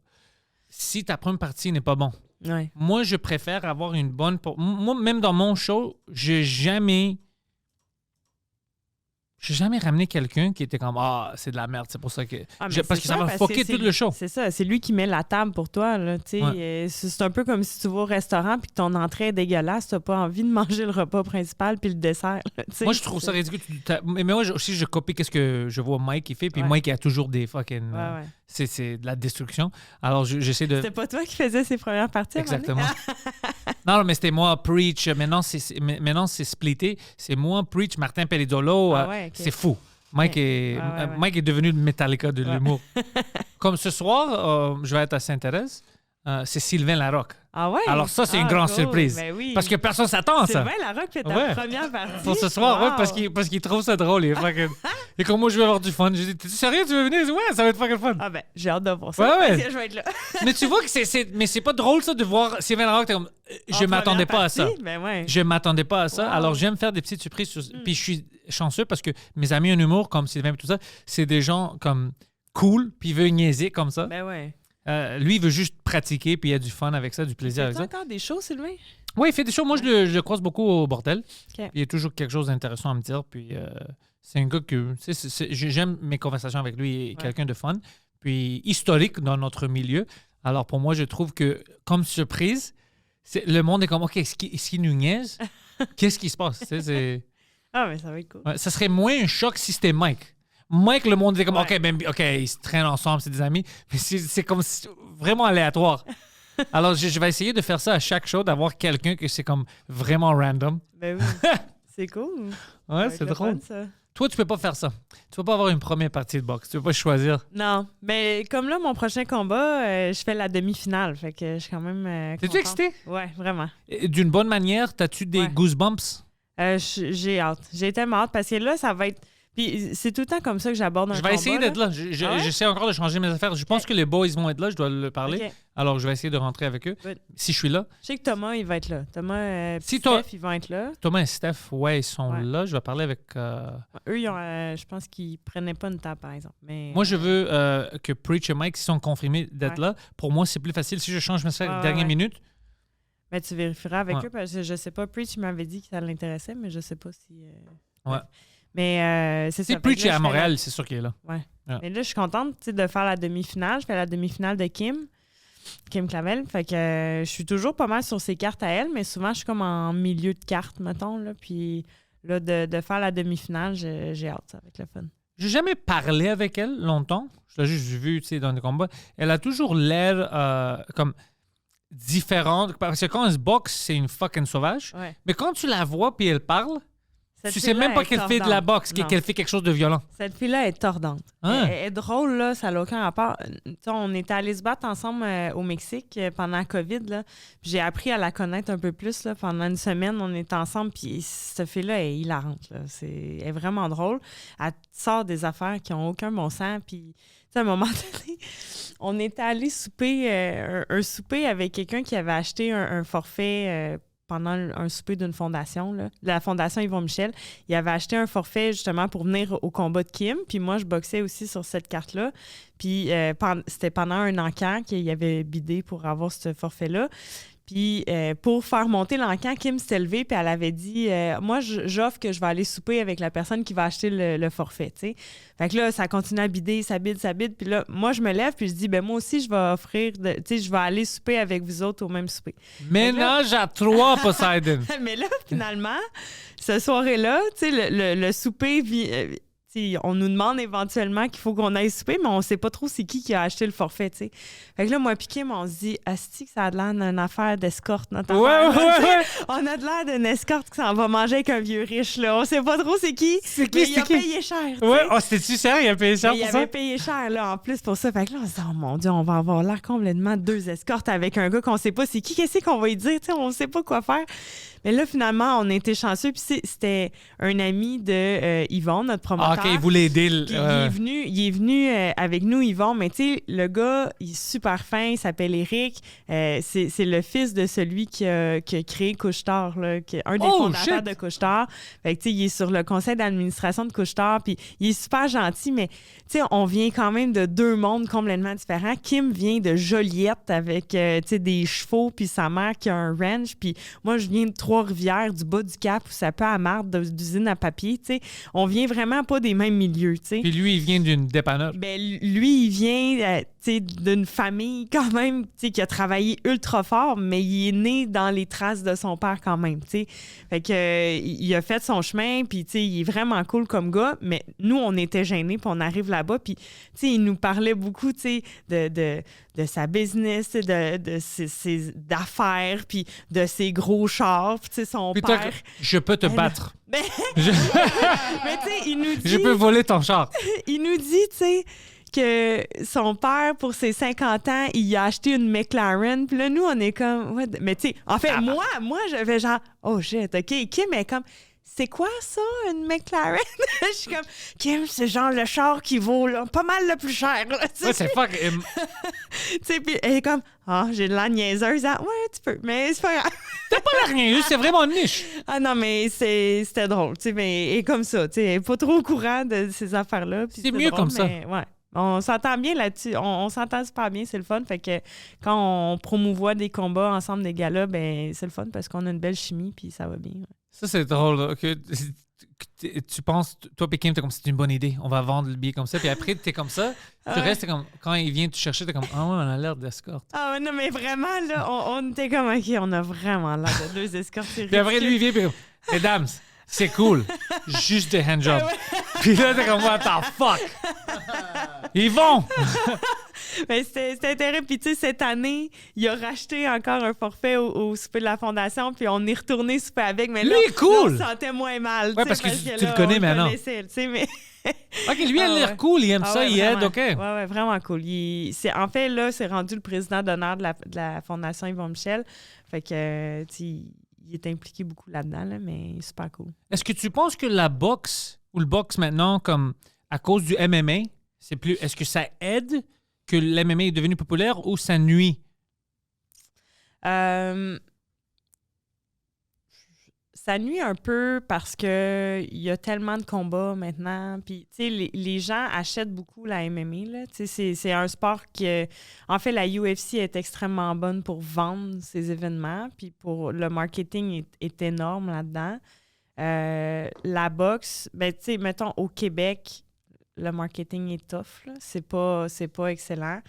si ta première partie n'est pas bon. Ouais. Moi, je préfère avoir une bonne... Moi, même dans mon show, j'ai jamais ramené quelqu'un qui était comme « Ah, c'est de la merde, c'est pour ça que... Ah, mais Parce c'est que ça va parce fucker que tout le show. C'est ça, c'est lui qui met la table pour toi. Là, tu sais. Ouais. C'est un peu comme si tu vas au restaurant puis que ton entrée est dégueulasse, tu n'as pas envie de manger le repas principal puis le dessert. Là, tu sais. Moi, je trouve ça ridicule. Mais moi aussi, je copie qu'est-ce que je vois Mike qui fait. Puis Ouais. Mike, il a toujours des fucking... Ouais, ouais. C'est de la destruction. Alors, j'essaie de... C'était pas toi qui faisais ses premières parties? à un moment donné? Exactement. non, mais c'était moi, Preach. Maintenant, c'est splitté. C'est moi, Preach, Martin Pellizzolo. Ah ouais, ok. C'est fou. Mike, Ouais. Ouais. Mike est devenu le Metallica de l'humour. Comme ce soir, je vais être à Sainte-Thérèse. C'est Sylvain Larocque. Ah ouais? Alors ça, c'est une Ah, grande cool. surprise. Ben oui. Parce que personne s'attend à ça. Sylvain Larocque fait ta Ouais. première partie. Pour ce soir, Wow. ouais, parce qu'il trouve ça drôle. Il est fucking... Et comme moi, je veux avoir du fun. J'ai dit, t'es sérieux, tu veux venir? Il dit, ouais, ça va être fucking fun. Ah ben, j'ai hâte de voir ça. Ouais, ouais. Parce que je vais être là. Mais tu vois que mais c'est pas drôle, ça, de voir Sylvain Larocque. T'es comme, je En m'attendais première pas à ça. partie, Ben ouais. Je m'attendais pas à ça. Wow. Alors, j'aime faire des petites surprises. Puis, je suis chanceux parce que mes amis en humour, comme Sylvain et tout ça, c'est des gens comme cool, puis ils veulent niaiser comme ça. Ben ouais. Lui, il veut juste pratiquer, puis il a du fun avec ça, du plaisir avec Fais-tu ça. encore des shows, Sylvain? Oui, il fait des choses. Moi, je le croise beaucoup au bordel. OK. Il y a toujours quelque chose d'intéressant à me dire. Puis, c'est un gars que... j'aime mes conversations avec lui. Il est quelqu'un de fun. Puis, historique dans notre milieu. Alors, pour moi, je trouve que, comme surprise, le monde est comme, OK, est-ce qu'il nous niaise? Qu'est-ce qui se passe? Ah, mais ça va être cool. Ouais, ça serait moins un choc si c'était Mike. Mike, le monde dit comme, Ouais. OK, ils se traînent ensemble, c'est des amis. Mais c'est comme vraiment aléatoire. Alors, je vais essayer de faire ça à chaque show, d'avoir quelqu'un que c'est comme vraiment random. Ben oui. C'est cool. Ça va Ouais, être c'est le drôle. fun, ça. Toi, tu peux pas faire ça. Tu peux pas avoir une première partie de boxe. Tu peux pas choisir. Non, mais comme là, mon prochain combat, je fais la demi-finale. Fait que je suis quand même. T'es-tu contente. excité? Ouais, vraiment. Et d'une bonne manière, t'as-tu des Ouais. goosebumps? J'ai hâte. J'ai tellement hâte parce que là, ça va être. Puis c'est tout le temps comme ça que j'aborde un Je combat. vais essayer d'être là. Ah ouais? J'essaie encore de changer mes affaires. Je pense que les boys vont être là. Je dois le parler. Ok. Alors, je vais essayer de rentrer avec eux. Good. Si je suis là. Je sais que Thomas, il va être là. Thomas Si Steph, toi- ils vont être là. Thomas et Steph, ouais, ils sont Ouais. là. Je vais parler avec... Eux, ils ont, je pense qu'ils prenaient pas une table, par exemple. Mais, Moi, je veux que Preach et Mike, s'ils sont confirmés d'être là, pour moi, c'est plus facile. Si je change mes affaires Ouais, dernière ouais. minute, Mais tu vérifieras avec Ouais. eux parce que je sais pas. Preach, il m'avait dit que ça l'intéressait, mais je sais pas si. Ouais. Mais c'est si ça. Preach Fait que est là, à je fais Montréal, c'est sûr qu'il est là. Ouais. Ah. Mais là, je suis contente tu sais, de faire la demi-finale. Je fais la demi-finale de Kim Clavel. Fait que je suis toujours pas mal sur ses cartes à elle, mais souvent, je suis comme en milieu de carte, mettons. Là, puis là, de faire la demi-finale, j'ai hâte. Ça va être le fun. J'ai jamais parlé avec elle longtemps. Je l'ai juste vu, tu sais, dans des combats. Elle a toujours l'air comme différente. Parce que quand elle se boxe, c'est une fucking sauvage. Ouais. Mais quand tu la vois puis elle parle, Cette Tu sais fille-là même pas est qu'elle fait de la tordante. boxe, Non. qu'elle fait quelque chose de violent. Cette fille-là est tordante. Hein? Elle est drôle, là, ça n'a aucun rapport. Tu sais, on était allés se battre ensemble au Mexique pendant la COVID. Là. Puis j'ai appris à la connaître un peu plus. Là. Pendant une semaine, on était ensemble. Puis cette fille-là est hilarante. Là. Elle est vraiment drôle. Elle sort des affaires qui n'ont aucun bon sens. Puis, tu sais, à un moment donné, on était allés souper, un souper avec quelqu'un qui avait acheté un forfait pendant un souper d'une fondation, là, la fondation Yvon Michel. Il avait acheté un forfait justement pour venir au combat de Kim. Puis moi, je boxais aussi sur cette carte-là. Puis c'était pendant un encan qu'il avait bidé pour avoir ce forfait-là. Puis pour faire monter l'encan, Kim s'est levée puis elle avait dit moi, j'offre que je vais aller souper avec la personne qui va acheter le forfait, tu sais. Fait que là, ça continue à bider, ça bide. Puis là, moi, je me lève puis je dis moi aussi, je vais offrir, tu sais, je vais aller souper avec vous autres au même souper. Ménage à 3, Poseidon. Mais là, finalement, ce soir-là, tu sais, le souper... on nous demande éventuellement qu'il faut qu'on aille souper, mais on sait pas trop c'est qui a acheté le forfait, tu sais. Fait que là, moi et Kim, on se dit, asti que ça a l'air d'une affaire d'escorte, notre affaire. Ouais. On a de l'air d'une escorte qui s'en va manger avec un vieux riche, là. On sait pas trop c'est qui. C'est qui, mais c'est il a qui? payé cher, tu sais. Ouais, oh, c'était-tu sérieux? Il a payé cher Mais pour il ça? avait payé cher, là, en plus, pour ça. Fait que là, on se dit, oh mon Dieu, on va avoir l'air complètement deux escortes avec un gars qu'on sait pas c'est qui. Qu'est-ce qu'on va lui dire? Tu sais, on sait pas quoi faire. Mais là, finalement, on était chanceux. Puis c'était un ami de Yvon, notre promoteur. Ah, OK, il voulait aider. Puis il est venu avec nous, Yvon. Mais tu sais, le gars, il est super fin. Il s'appelle Eric. C'est le fils de celui qui a créé Couche-Tard, là, qui est un des fondateurs de Couche-Tard. Fait que tu sais, il est sur le conseil d'administration de Couche-Tard. Puis il est super gentil, mais tu sais, on vient quand même de deux mondes complètement différents. Kim vient de Joliette avec tu sais, des chevaux, puis sa mère qui a un ranch. Puis moi, je viens de Trois-Rivières, du bas du Cap, où ça peut à marde d'usine à papier. Tu sais, on vient vraiment pas des mêmes milieux. Tu sais. Puis lui, il vient d'une dépanneur. Ben, lui, il vient tu sais, d'une famille quand même tu sais, qui a travaillé ultra fort, mais il est né dans les traces de son père quand même. Tu sais. Fait que, il a fait son chemin, puis tu sais, il est vraiment cool comme gars, mais nous, on était gênés, puis on arrive là-bas, puis tu sais, il nous parlait beaucoup tu sais, de sa business, de ses affaires, puis de ses gros chars, puis tu sais, son Putain, père. je peux te battre. Mais Je, tu sais, il nous dit... je peux voler ton char. Il nous dit, tu sais, que son père, pour ses 50 ans, il a acheté une McLaren. Puis là, nous, on est comme... Ouais, mais tu sais, en fait, moi, j'avais genre... Oh, shit, OK. Kim est comme... C'est quoi ça, une McLaren? Je suis comme, Kim, c'est genre le char qui vaut là, pas mal le plus cher. Là, Ouais, c'est fuck. tu sais, puis elle est comme, j'ai de la niaiseuse. Ah, ouais, tu peux, mais c'est pas grave. T'as pas rien, c'est vraiment une niche. Ah non, mais c'était drôle, tu sais, mais elle est comme ça, tu sais, elle est pas trop au courant de ces affaires-là. C'est mieux drôle, comme ça. mais ouais. On s'entend bien là-dessus. On s'entend super bien, c'est le fun. Fait que quand on promouvoit des combats ensemble, des galas, ben c'est le fun parce qu'on a une belle chimie puis ça va bien. Ouais. Ça, c'est drôle. Là, que tu penses, toi, Pékin, t'es comme c'est une bonne idée. On va vendre le billet comme ça. Puis après, t'es comme ça. Tu restes t'es comme, quand il vient te chercher, t'es comme, ah ouais, on a l'air d'escorte. Ah ouais, non, mais vraiment, là, on était comme, OK, on a vraiment l'air de deux escortes. Puis après, lui, il vient, puis mesdames, c'est cool. Juste des handjobs. Puis là, t'es comme, what the fuck? Ils vont! Mais c'était terrible. Puis, tu sais, cette année, il a racheté encore un forfait au souper de la Fondation, puis on est retourné souper avec. Mais là, lui, cool! là, on se sentait moins mal. Ouais, tu parce sais, que tu là, le connais on maintenant. connaissait, tu sais, mais... OK, lui, il a l'air cool. Il aime ça, ouais, il aide, vraiment. OK. Ouais, vraiment cool. En fait, là, c'est rendu le président d'honneur de la Fondation Yvon Michel. Fait que, tu sais, il est impliqué beaucoup là-dedans, là, mais il est super cool. Est-ce que tu penses que la boxe, ou le boxe maintenant, comme à cause du MMA, c'est plus. Est-ce que ça aide que le MMA est devenu populaire ou ça nuit? Ça nuit un peu parce que il y a tellement de combats maintenant. Puis, tu sais, les gens achètent beaucoup la MMA, là. Tu sais, c'est un sport que... En fait, la UFC est extrêmement bonne pour vendre ses événements. Puis, pour le marketing est énorme là-dedans. La boxe, ben, tu sais, mettons, au Québec, le marketing est tough, là. C'est pas excellent.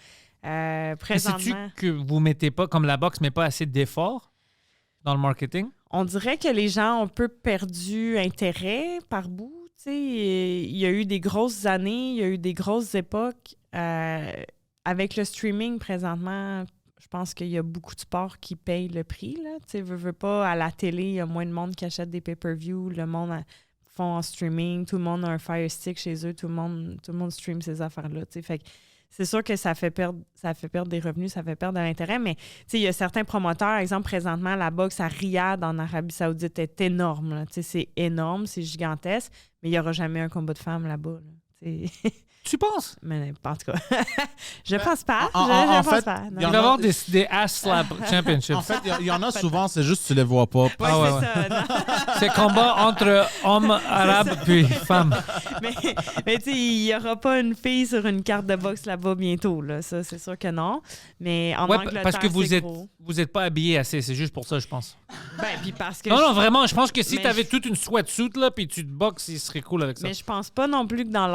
Présentement... Sais-tu que vous mettez pas, comme la boxe, mais pas assez d'efforts dans le marketing? On dirait que les gens ont un peu perdu intérêt par bout. Tu sais, il y a eu des grosses années, il y a eu des grosses époques. Avec le streaming, présentement, je pense qu'il y a beaucoup de sports qui payent le prix. Là. Tu sais, veux pas, à la télé, il y a moins de monde qui achète des pay-per-view. Le monde font en streaming. Tout le monde a un Fire Stick chez eux. Tout le monde stream ces affaires-là. Fait que c'est sûr que ça fait perdre des revenus, ça fait perdre de l'intérêt. Mais il y a certains promoteurs, par exemple, présentement, la boxe à Riyad, en Arabie Saoudite, est énorme. Là. C'est énorme, c'est gigantesque, mais il n'y aura jamais un combat de femmes là-bas. Là. Tu penses? Mais en tout cas, je pense pas. En Je pense fait, pas. Non. il y Il en va y a- avoir des ass slap championships. En fait, il y en a souvent, c'est juste que tu les vois pas. Ouais, Ah, c'est ça. non. C'est combat entre hommes arabes puis femmes. mais tu sais, il n'y aura pas une fille sur une carte de boxe là-bas bientôt. Là. Ça, c'est sûr que non. Mais en Ouais, Angleterre, parce que c'est gros. vous êtes pas habillés assez. C'est juste pour ça, je pense. Ben, puis parce que Non, vraiment. Je pense que si Mais tu avais je- toute une sweatsuit là, puis tu te boxes, il serait cool avec ça. Mais je pense pas non plus que dans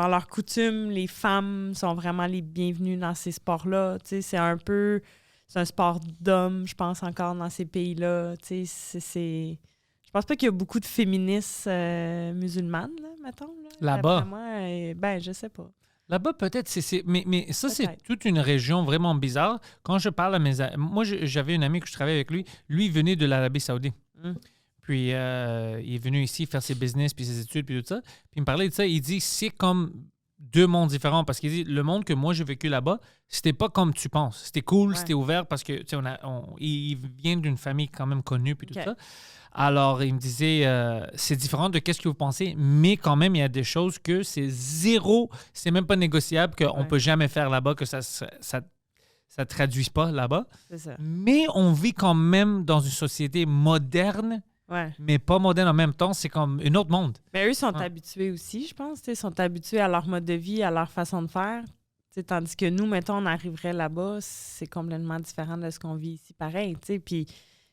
leur coutume, les femmes sont vraiment les bienvenues dans ces sports-là. Tu sais, c'est un sport d'hommes, je pense, encore dans ces pays-là. Tu sais, je pense pas qu'il y a beaucoup de féministes musulmanes, là, mettons. Là-bas? D'après moi, ben, je sais pas. Là-bas, peut-être, mais ça, c'est Peut-être. toute une région vraiment bizarre. Quand je parle à mes amis, moi, j'avais un ami que je travaillais avec lui. Lui, il venait de l'Arabie Saoudite. Mm. Puis, il est venu ici faire ses business, puis ses études, puis tout ça. Puis, il me parlait de ça. Il dit, c'est comme deux mondes différents. Parce qu'il dit, le monde que moi, j'ai vécu là-bas, c'était pas comme tu penses. C'était cool, Ouais. c'était ouvert, parce que, tu sais, il vient d'une famille quand même connue, puis tout Ok. ça. Alors, il me disait, c'est différent de qu'est-ce que vous pensez, mais quand même, il y a des choses que c'est zéro, c'est même pas négociable, qu'on Ouais. peut jamais faire là-bas, que ça traduise pas là-bas. C'est ça. Mais on vit quand même dans une société moderne, Ouais. mais pas moderne en même temps. C'est comme un autre monde. Mais eux sont Ah. habitués aussi, je pense. Ils sont habitués à leur mode de vie, à leur façon de faire. T'sais, tandis que nous, mettons, on arriverait là-bas, c'est complètement différent de ce qu'on vit ici, pareil. Puis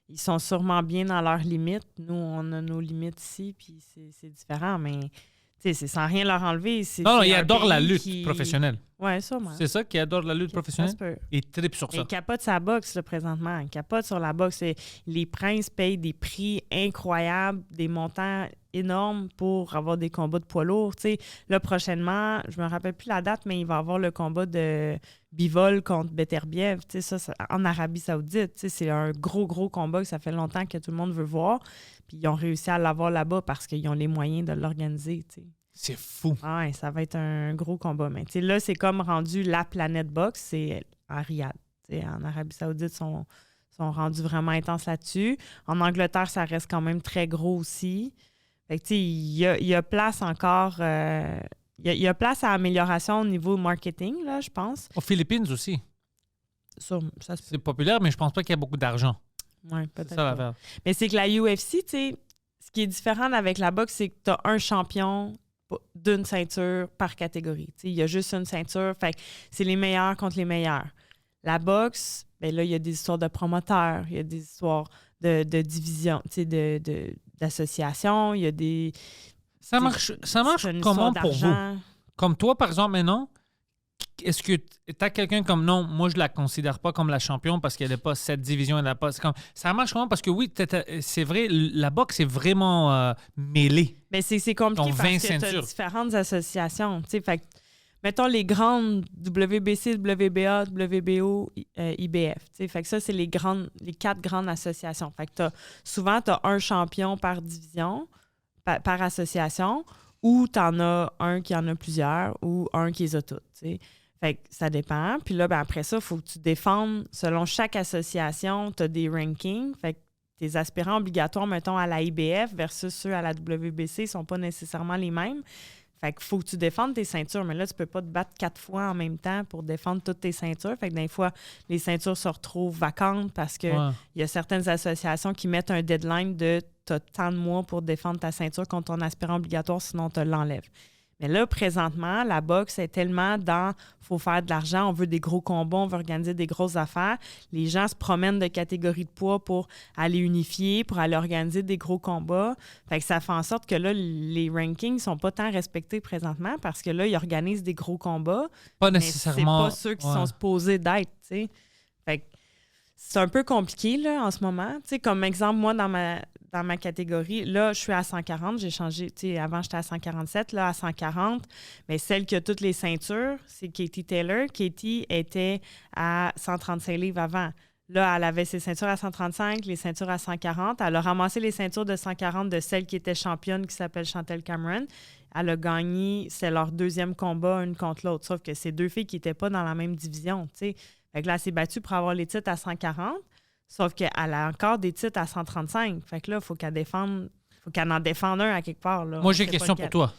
ils sont sûrement bien dans leurs limites. Nous, on a nos limites ici, puis c'est différent. Mais c'est sans rien leur enlever. Non, c'est ils un adorent la pays lutte qui- professionnelle. Ouais, sûrement. C'est ça qu'ils adorent, la lutte Ça se professionnelle? peut. Ils trippent sur Et ça. il capote sa boxe, là, présentement. Il capote sur la boxe. Et les princes payent des prix incroyables, des montants énormes pour avoir des combats de poids lourds. Tu sais, là, prochainement, je me rappelle plus la date, mais il va y avoir le combat de Bivol contre Beterbiev. Tu sais, ça, en Arabie Saoudite. Tu sais, c'est un gros combat que ça fait longtemps que tout le monde veut voir. Puis ils ont réussi à l'avoir là-bas parce qu'ils ont les moyens de l'organiser. Tu sais. C'est fou. Ah ouais, ça va être un gros combat. Mais tu sais, là, c'est comme rendu la planète boxe, c'est à Riyad. Tu sais, en Arabie Saoudite, sont rendus vraiment intenses là-dessus. En Angleterre, ça reste quand même très gros aussi. Fait que, tu sais, il y a place encore. Il y a place à amélioration au niveau marketing, là, je pense. Aux Philippines aussi. Ça se peut. C'est populaire, mais je pense pas qu'il y a beaucoup d'argent. Ouais, C'est peut-être ça pas. l'affaire. Mais c'est que la UFC, tu sais, ce qui est différent avec la boxe, c'est que tu as un champion d'une ceinture par catégorie. Tu sais, il y a juste une ceinture. Fait que c'est les meilleurs contre les meilleurs. La boxe, ben là, il y a des histoires de promoteurs, il y a des histoires de division, tu sais, d'associations, il y a des... Ça marche c'est une comment histoire pour vous? d'argent. Comme toi, par exemple, maintenant, est-ce que tu as quelqu'un comme non, moi je la considère pas comme la championne parce qu'elle n'a pas cette division, elle n'a pas. Ça marche comment? Parce que oui, c'est vrai, la boxe est vraiment mêlée. Mais c'est compliqué Ils ont parce 20 que tu as ceintures. différentes associations. Tu sais, fait que, mettons les grandes WBC, WBA, WBO, IBF. Tu sais, fait que ça, c'est les 4 grandes associations. Fait que souvent, tu as un champion par division, par association, ou tu en as un qui en a plusieurs, ou un qui les a toutes. Tu sais. Fait que ça dépend. Puis là, ben, après ça, il faut que tu défendes. Selon chaque association, tu as des rankings. Fait que tes aspirants obligatoires, mettons, à la IBF versus ceux à la WBC ne sont pas nécessairement les mêmes. Fait qu'il faut que tu défendes tes ceintures. Mais là, tu peux pas te battre 4 fois en même temps pour défendre toutes tes ceintures. Fait que des fois, les ceintures se retrouvent vacantes parce que Ouais. il y a certaines associations qui mettent un deadline de t'as tant de mois pour défendre ta ceinture contre ton aspirant obligatoire, sinon on te l'enlève. Mais là, présentement, la boxe est tellement dans faut faire de l'argent, on veut des gros combats, on veut organiser des grosses affaires. Les gens se promènent de catégories de poids pour aller unifier, pour aller organiser des gros combats. Fait que ça fait en sorte que là, les rankings sont pas tant respectés présentement parce que là, ils organisent des gros combats. Pas Mais nécessairement. c'est pas ceux qui ouais. sont supposés d'être, tu sais. Fait que c'est un peu compliqué, là, en ce moment. Tu sais, comme exemple, moi, dans ma catégorie, là, je suis à 140. J'ai changé, tu sais, avant, j'étais à 147. Là, à 140, mais celle qui a toutes les ceintures, c'est Katie Taylor. Katie était à 135 livres avant. Là, elle avait ses ceintures à 135, les ceintures à 140. Elle a ramassé les ceintures de 140 de celle qui était championne, qui s'appelle Chantel Cameron. Elle a gagné, c'est leur deuxième combat, une contre l'autre. Sauf que c'est deux filles qui n'étaient pas dans la même division, tu sais. Fait que là, elle s'est battue pour avoir les titres à 140, sauf qu'elle a encore des titres à 135. Fait que là, il faut qu'elle en défende un à quelque part. Là. Moi, j'ai une question pour toi.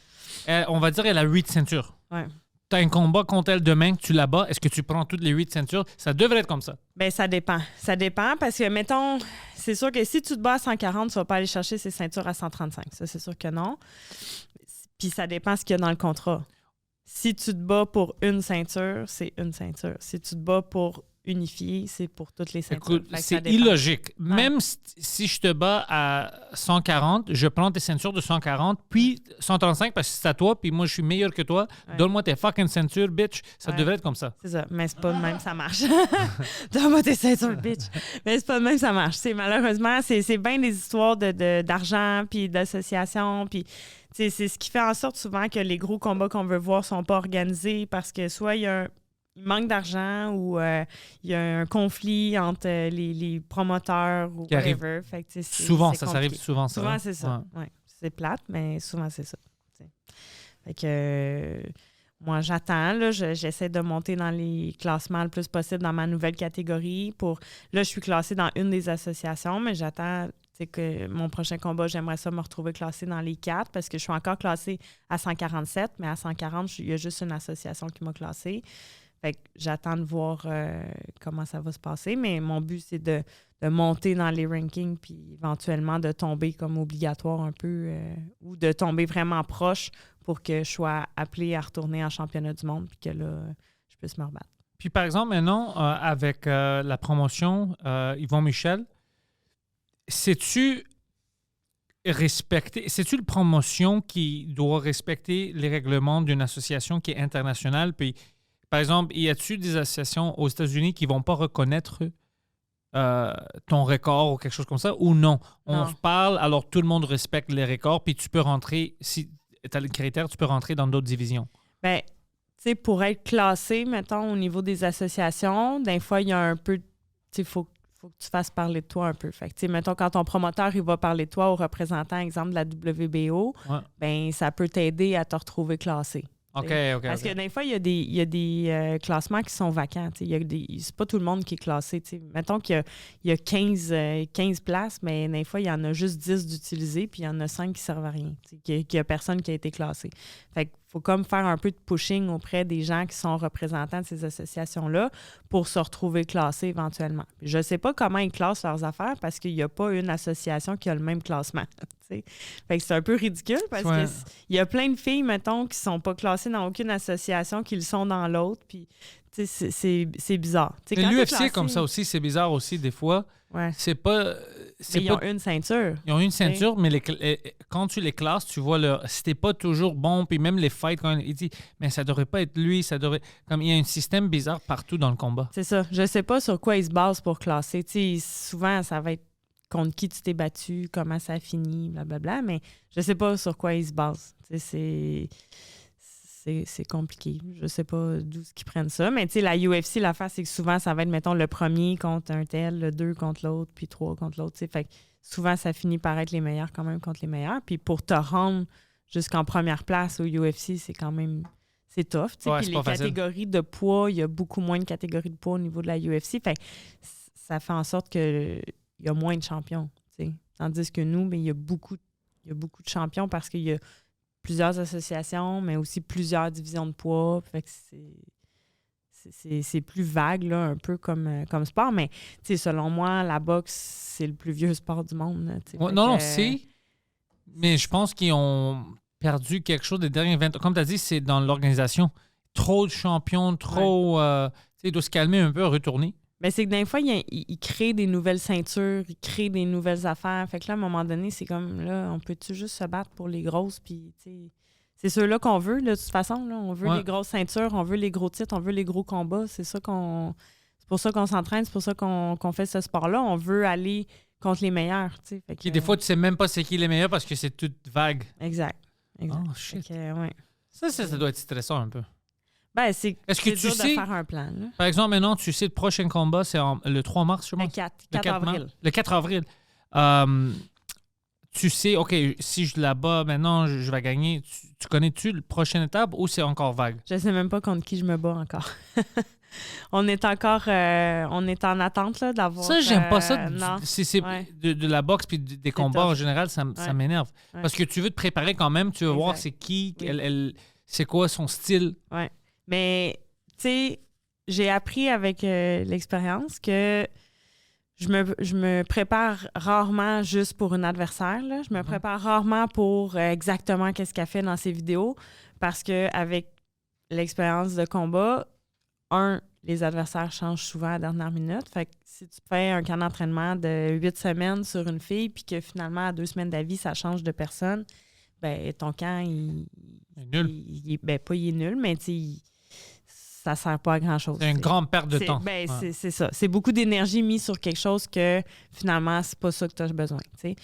On va dire qu'elle a 8 ceintures. Ouais. Tu as un combat contre elle demain que tu la bats. Est-ce que tu prends toutes les 8 ceintures? Ça devrait être comme ça. Bien, ça dépend. Ça dépend parce que, mettons, c'est sûr que si tu te bats à 140, tu ne vas pas aller chercher ces ceintures à 135. Ça, c'est sûr que non. Puis ça dépend ce qu'il y a dans le contrat. Si tu te bats pour une ceinture, c'est une ceinture. Si tu te bats pour unifier, c'est pour toutes les ceintures. Écoute, c'est illogique. Même si je te bats à 140, je prends tes ceintures de 140, puis 135 parce que c'est à toi, puis moi, je suis meilleur que toi. Ouais. Donne-moi tes fucking ceintures, bitch. Ça devrait être comme ça. C'est ça. Mais c'est pas de même, ça marche. Donne-moi tes ceintures, bitch. Mais c'est pas de même, ça marche. Malheureusement, c'est bien des histoires d'argent, puis d'association, puis... C'est ce qui fait en sorte souvent que les gros combats qu'on veut voir sont pas organisés parce que soit il manque d'argent ou il y a un conflit entre les promoteurs ou Qui arrive. whatever. Fait que, Souvent, c'est ça s'arrive compliqué. souvent. Souvent, c'est ça. Ouais. C'est plate, mais souvent, c'est ça. T'sais. Fait que moi, j'attends. Là, j'essaie de monter dans les classements le plus possible dans ma nouvelle catégorie. Là, je suis classée dans une des associations, mais j'attends... C'est que mon prochain combat, j'aimerais ça me retrouver classée dans les 4 parce que je suis encore classée à 147, mais à 140, il y a juste une association qui m'a classée. Fait que j'attends de voir comment ça va se passer, mais mon but, c'est de monter dans les rankings puis éventuellement de tomber comme obligatoire un peu ou de tomber vraiment proche pour que je sois appelée à retourner en championnat du monde puis que là, je puisse me rebattre. Puis par exemple, maintenant, avec la promotion Yvon Michel, c'est-tu la promotion qui doit respecter les règlements d'une association qui est internationale? Puis, par exemple, y a-t-il des associations aux États-Unis qui ne vont pas reconnaître ton record ou quelque chose comme ça? Ou non? On se parle, alors tout le monde respecte les records, puis tu peux rentrer, si tu as le critère, tu peux rentrer dans d'autres divisions. Bien, tu sais, pour être classé, mettons, au niveau des associations, des fois, il y a un peu, tu sais, faut que tu fasses parler de toi un peu. Fait que, tu sais, mettons, quand ton promoteur, il va parler de toi au représentant, exemple, de la WBO, ben ça peut t'aider à te retrouver classé. OK. Parce que des fois, il y a des classements qui sont vacants. C'est pas tout le monde qui est classé. T'sais. Mettons qu'il y a 15 places, mais des fois, il y en a juste 10 d'utilisés, puis il y en a 5 qui servent à rien. Qu'il n'y a personne qui a été classé. Fait qu'il faut comme faire un peu de pushing auprès des gens qui sont représentants de ces associations-là pour se retrouver classés éventuellement. Je ne sais pas comment ils classent leurs affaires parce qu'il n'y a pas une association qui a le même classement. Fait que c'est un peu ridicule parce qu'il y a plein de filles, mettons, qui ne sont pas classées dans aucune association, qui le sont dans l'autre. Puis, c'est bizarre. Mais l'UFC, comme ça aussi, c'est bizarre aussi des fois. Ouais. C'est pas... Ils ont une ceinture. Ils ont une ceinture, mais quand tu les classes, tu vois, c'était pas toujours bon. Puis même les fights, quand il dit, mais ça devrait pas être lui, ça devrait... Comme il y a un système bizarre partout dans le combat. C'est ça. Je sais pas sur quoi ils se basent pour classer. T'sais, souvent, ça va être contre qui tu t'es battu, comment ça a fini, blablabla, mais je sais pas sur quoi ils se basent. C'est compliqué. Je sais pas d'où ils prennent ça, mais tu sais, la UFC, l'affaire, c'est que souvent, ça va être, mettons, le premier contre un tel, le 2 contre l'autre, puis 3 contre l'autre. Fait que souvent, ça finit par être les meilleurs quand même contre les meilleurs. Puis pour te rendre jusqu'en première place au UFC, c'est quand même... C'est tough. Puis les catégories de poids, il y a beaucoup moins de catégories de poids au niveau de la UFC. Fait que ça fait en sorte que il y a moins de champions. T'sais. Tandis que nous, il y a beaucoup de champions parce qu'il y a plusieurs associations, mais aussi plusieurs divisions de poids. Fait que c'est plus vague, là, un peu comme sport. Mais selon moi, la boxe, c'est le plus vieux sport du monde. C'est. Mais je pense qu'ils ont perdu quelque chose des derniers 20 ans. Comme tu as dit, c'est dans l'organisation. Trop de champions, trop... il doit se calmer un peu, retourner. Mais c'est que des fois, il crée des nouvelles ceintures, il crée des nouvelles affaires. Fait que là, à un moment donné, c'est comme, là, on peut-tu juste se battre pour les grosses? Puis, c'est ceux-là qu'on veut, là, de toute façon. Là. On veut les grosses ceintures, on veut les gros titres, on veut les gros combats. C'est pour ça qu'on s'entraîne, c'est pour ça qu'on fait ce sport-là. On veut aller contre les meilleurs. Fait que, des fois, tu sais même pas c'est qui les meilleurs parce que c'est tout vague. Exact. Oh, shit. Fait que, ça doit être stressant un peu. Ben, Est-ce que c'est tu dur sais- de faire un plan. Là. Par exemple, maintenant, tu sais, le prochain combat, c'est le 3 mars, je Le pense. 4, Le 4 avril. mars. Le 4 avril. Tu sais, OK, si je l'abats maintenant, je vais gagner. Tu connais-tu la prochaine étape ou c'est encore vague? Je sais même pas contre qui je me bats encore. On est en attente là, d'avoir... Ça, j'aime pas ça. Non. C'est Ouais. de la boxe puis des combats tough. en général, ça Ouais. m'énerve. Ouais. Parce que tu veux te préparer quand même, tu veux voir Exact. c'est qui, Oui. c'est quoi son style. Ouais. Mais, tu sais, j'ai appris avec l'expérience que je me prépare rarement juste pour un adversaire. Là. Je me prépare rarement pour exactement qu'est-ce qu'elle fait dans ses vidéos parce que avec l'expérience de combat, les adversaires changent souvent à la dernière minute. Fait que si tu fais un camp d'entraînement de 8 semaines sur une fille puis que finalement, à 2 semaines d'avis, ça change de personne, ben ton camp, il C'est nul. pas il est nul, mais ça sert pas à grand-chose. C'est une grande perte de temps. Ben, Ouais. c'est ça. C'est beaucoup d'énergie mise sur quelque chose que finalement, c'est pas ça que tu as besoin. T'sais.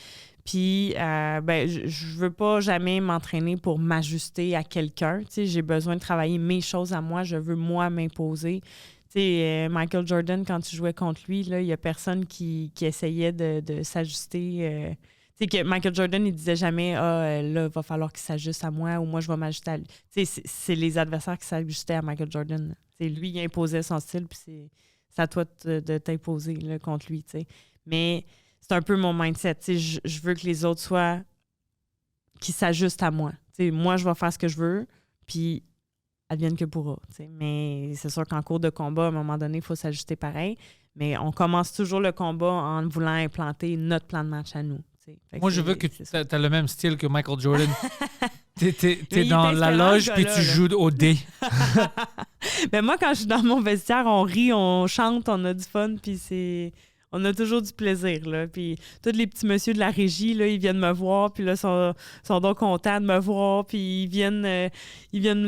Puis, je veux pas jamais m'entraîner pour m'ajuster à quelqu'un. T'sais, j'ai besoin de travailler mes choses à moi. Je veux, moi, m'imposer. Michael Jordan, quand tu jouais contre lui, il y a personne qui essayait de s'ajuster. Que Michael Jordan, il disait jamais là, il va falloir qu'il s'ajuste à moi ou moi, je vais m'ajuster à lui. C'est les adversaires qui s'ajustaient à Michael Jordan. Lui, il imposait son style, puis c'est à toi de t'imposer là, contre lui. T'sais. Mais c'est un peu mon mindset. Je veux que les autres soient qui s'ajustent à moi. Moi, je vais faire ce que je veux, puis advienne que pourra. Mais c'est sûr qu'en cours de combat, à un moment donné, il faut s'ajuster pareil. Mais on commence toujours le combat en voulant implanter notre plan de match à nous. Moi, je veux que tu as le même style que Michael Jordan. T'es Mais il dans est la inspirant, loge ce puis gars-là, tu là. joues au dé. Ben moi, quand je suis dans mon vestiaire, on rit, on chante, on a du fun, puis on a toujours du plaisir, là. Puis tous les petits messieurs de la régie, là, ils viennent me voir, puis là, sont donc contents de me voir, puis ils viennent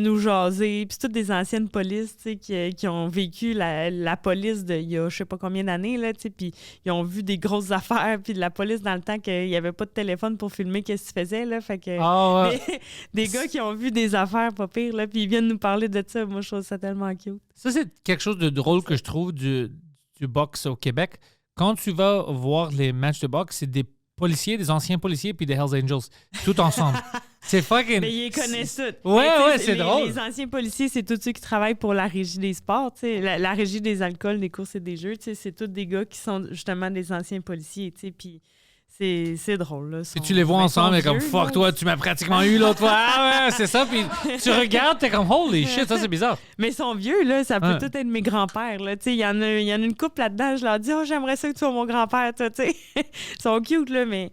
nous jaser. Puis c'est toutes des anciennes polices, tu sais, qui ont vécu la police il y a je sais pas combien d'années, là, tu sais, puis ils ont vu des grosses affaires, puis de la police dans le temps qu'il y avait pas de téléphone pour filmer qu'est-ce qu'ils faisaient, là, fait que... Ah ouais. Des gars qui ont vu des affaires pas pires, là, puis ils viennent nous parler de ça. Moi, je trouve ça tellement cute. Ça, c'est quelque chose de drôle que je trouve du boxe au Québec. Quand tu vas voir les matchs de boxe, c'est des policiers, des anciens policiers, puis des Hells Angels, tout ensemble. C'est fucking... Mais ils les connaissent tous. Ouais, Mais, tu sais, ouais, c'est drôle. Les anciens policiers, c'est tous ceux qui travaillent pour la régie des sports, tu sais, la régie des alcools, des courses et des jeux. Tu sais, c'est tous des gars qui sont justement des anciens policiers. Tu sais, puis c'est drôle. Là, Puis tu les vois ensemble et comme vieux, fuck là. toi, tu m'as pratiquement eu l'autre fois. Ah ouais, c'est ça. Puis tu regardes, t'es comme holy shit, ça c'est bizarre. Mais ils sont vieux, là, ça peut Ouais. tout être mes grands-pères. Là. Tu sais, il y en a une couple là-dedans, je leur dis « Oh, j'aimerais ça que tu sois mon grand-père, toi. » Tu sais, ils sont cute, là, mais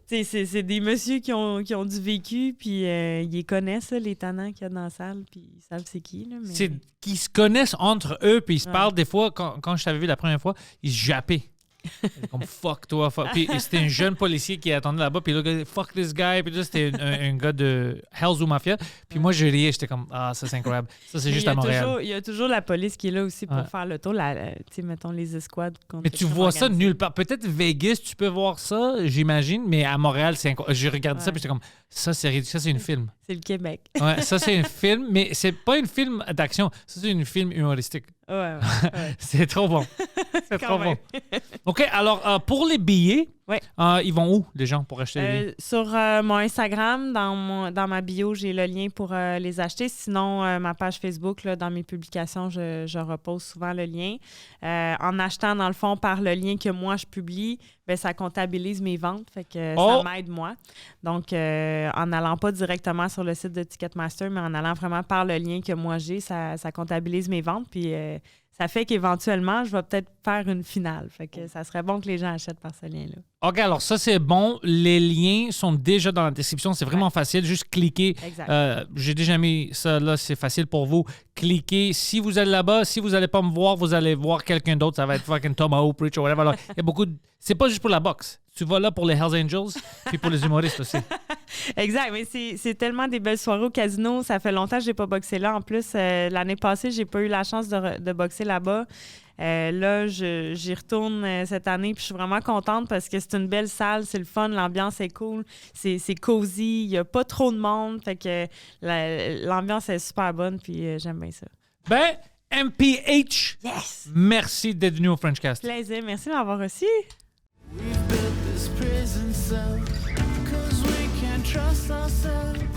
tu sais, c'est des messieurs qui ont du vécu, puis ils les connaissent, là, les tannants qu'il y a dans la salle, puis ils savent c'est qui. Là, mais... C'est qu'ils se connaissent entre eux, puis ils se Ouais. parlent des fois. Quand je t'avais vu la première fois, ils se jappaient. Comme fuck toi, fuck. Puis c'était un jeune policier qui attendait là-bas, puis le gars, fuck this guy. Puis là, c'était un gars de Hells ou Mafia. Puis moi, je riais, j'étais comme, ah, ça c'est incroyable. Ça, c'est Mais juste à Montréal. il y a toujours la police qui est là aussi pour Ouais. faire le tour, tu sais, mettons les escouades. Mais tu vois ça nulle part. Peut-être Vegas, tu peux voir ça, j'imagine, mais à Montréal, c'est incroyable. J'ai regardé ça, Ouais. puis j'étais comme, ça c'est ridicule, ça c'est une film. C'est le Québec. Ouais, ça c'est un film, mais c'est pas une film d'action, ça c'est une film humoristique. Ouais. C'est trop bon. C'est Quand trop bon. même. OK, alors pour les billets, Ouais. ils vont où les gens pour acheter les billets? Sur mon Instagram, dans ma bio, j'ai le lien pour les acheter. Sinon, ma page Facebook, là, dans mes publications, je repose souvent le lien. En achetant, dans le fond, par le lien que moi, je publie, ben, ça comptabilise mes ventes. Fait que Oh! ça m'aide, moi. Donc, en n'allant pas directement sur le site de Ticketmaster, mais en allant vraiment par le lien que moi j'ai, ça comptabilise mes ventes. Puis, ça fait qu'éventuellement, je vais peut-être faire une finale. Fait que ça serait bon que les gens achètent par ce lien-là. OK, alors ça c'est bon. Les liens sont déjà dans la description. C'est vraiment facile. Juste cliquez. Exact. J'ai déjà mis ça là. C'est facile pour vous. Cliquez. Si vous allez là-bas, si vous n'allez pas me voir, vous allez voir quelqu'un d'autre. Ça va être fucking Tomahawk, Preach ou whatever. Alors, il y a beaucoup de... C'est pas juste pour la boxe. Tu vas là pour les Hells Angels puis pour les humoristes aussi. Exact, mais c'est tellement des belles soirées au casino. Ça fait longtemps que j'ai pas boxé là. En plus, l'année passée, j'ai pas eu la chance de boxer là-bas. Là, j'y retourne cette année, puis je suis vraiment contente parce que c'est une belle salle, c'est le fun, l'ambiance est cool, c'est cosy, il y a pas trop de monde, fait que l'ambiance est super bonne, puis j'aime bien ça. Ben, MPH, Yes! merci d'être venu au Frenchcast. Plaisir. Merci de m'avoir reçu. We've built this prison cell, 'cause we can't trust ourselves.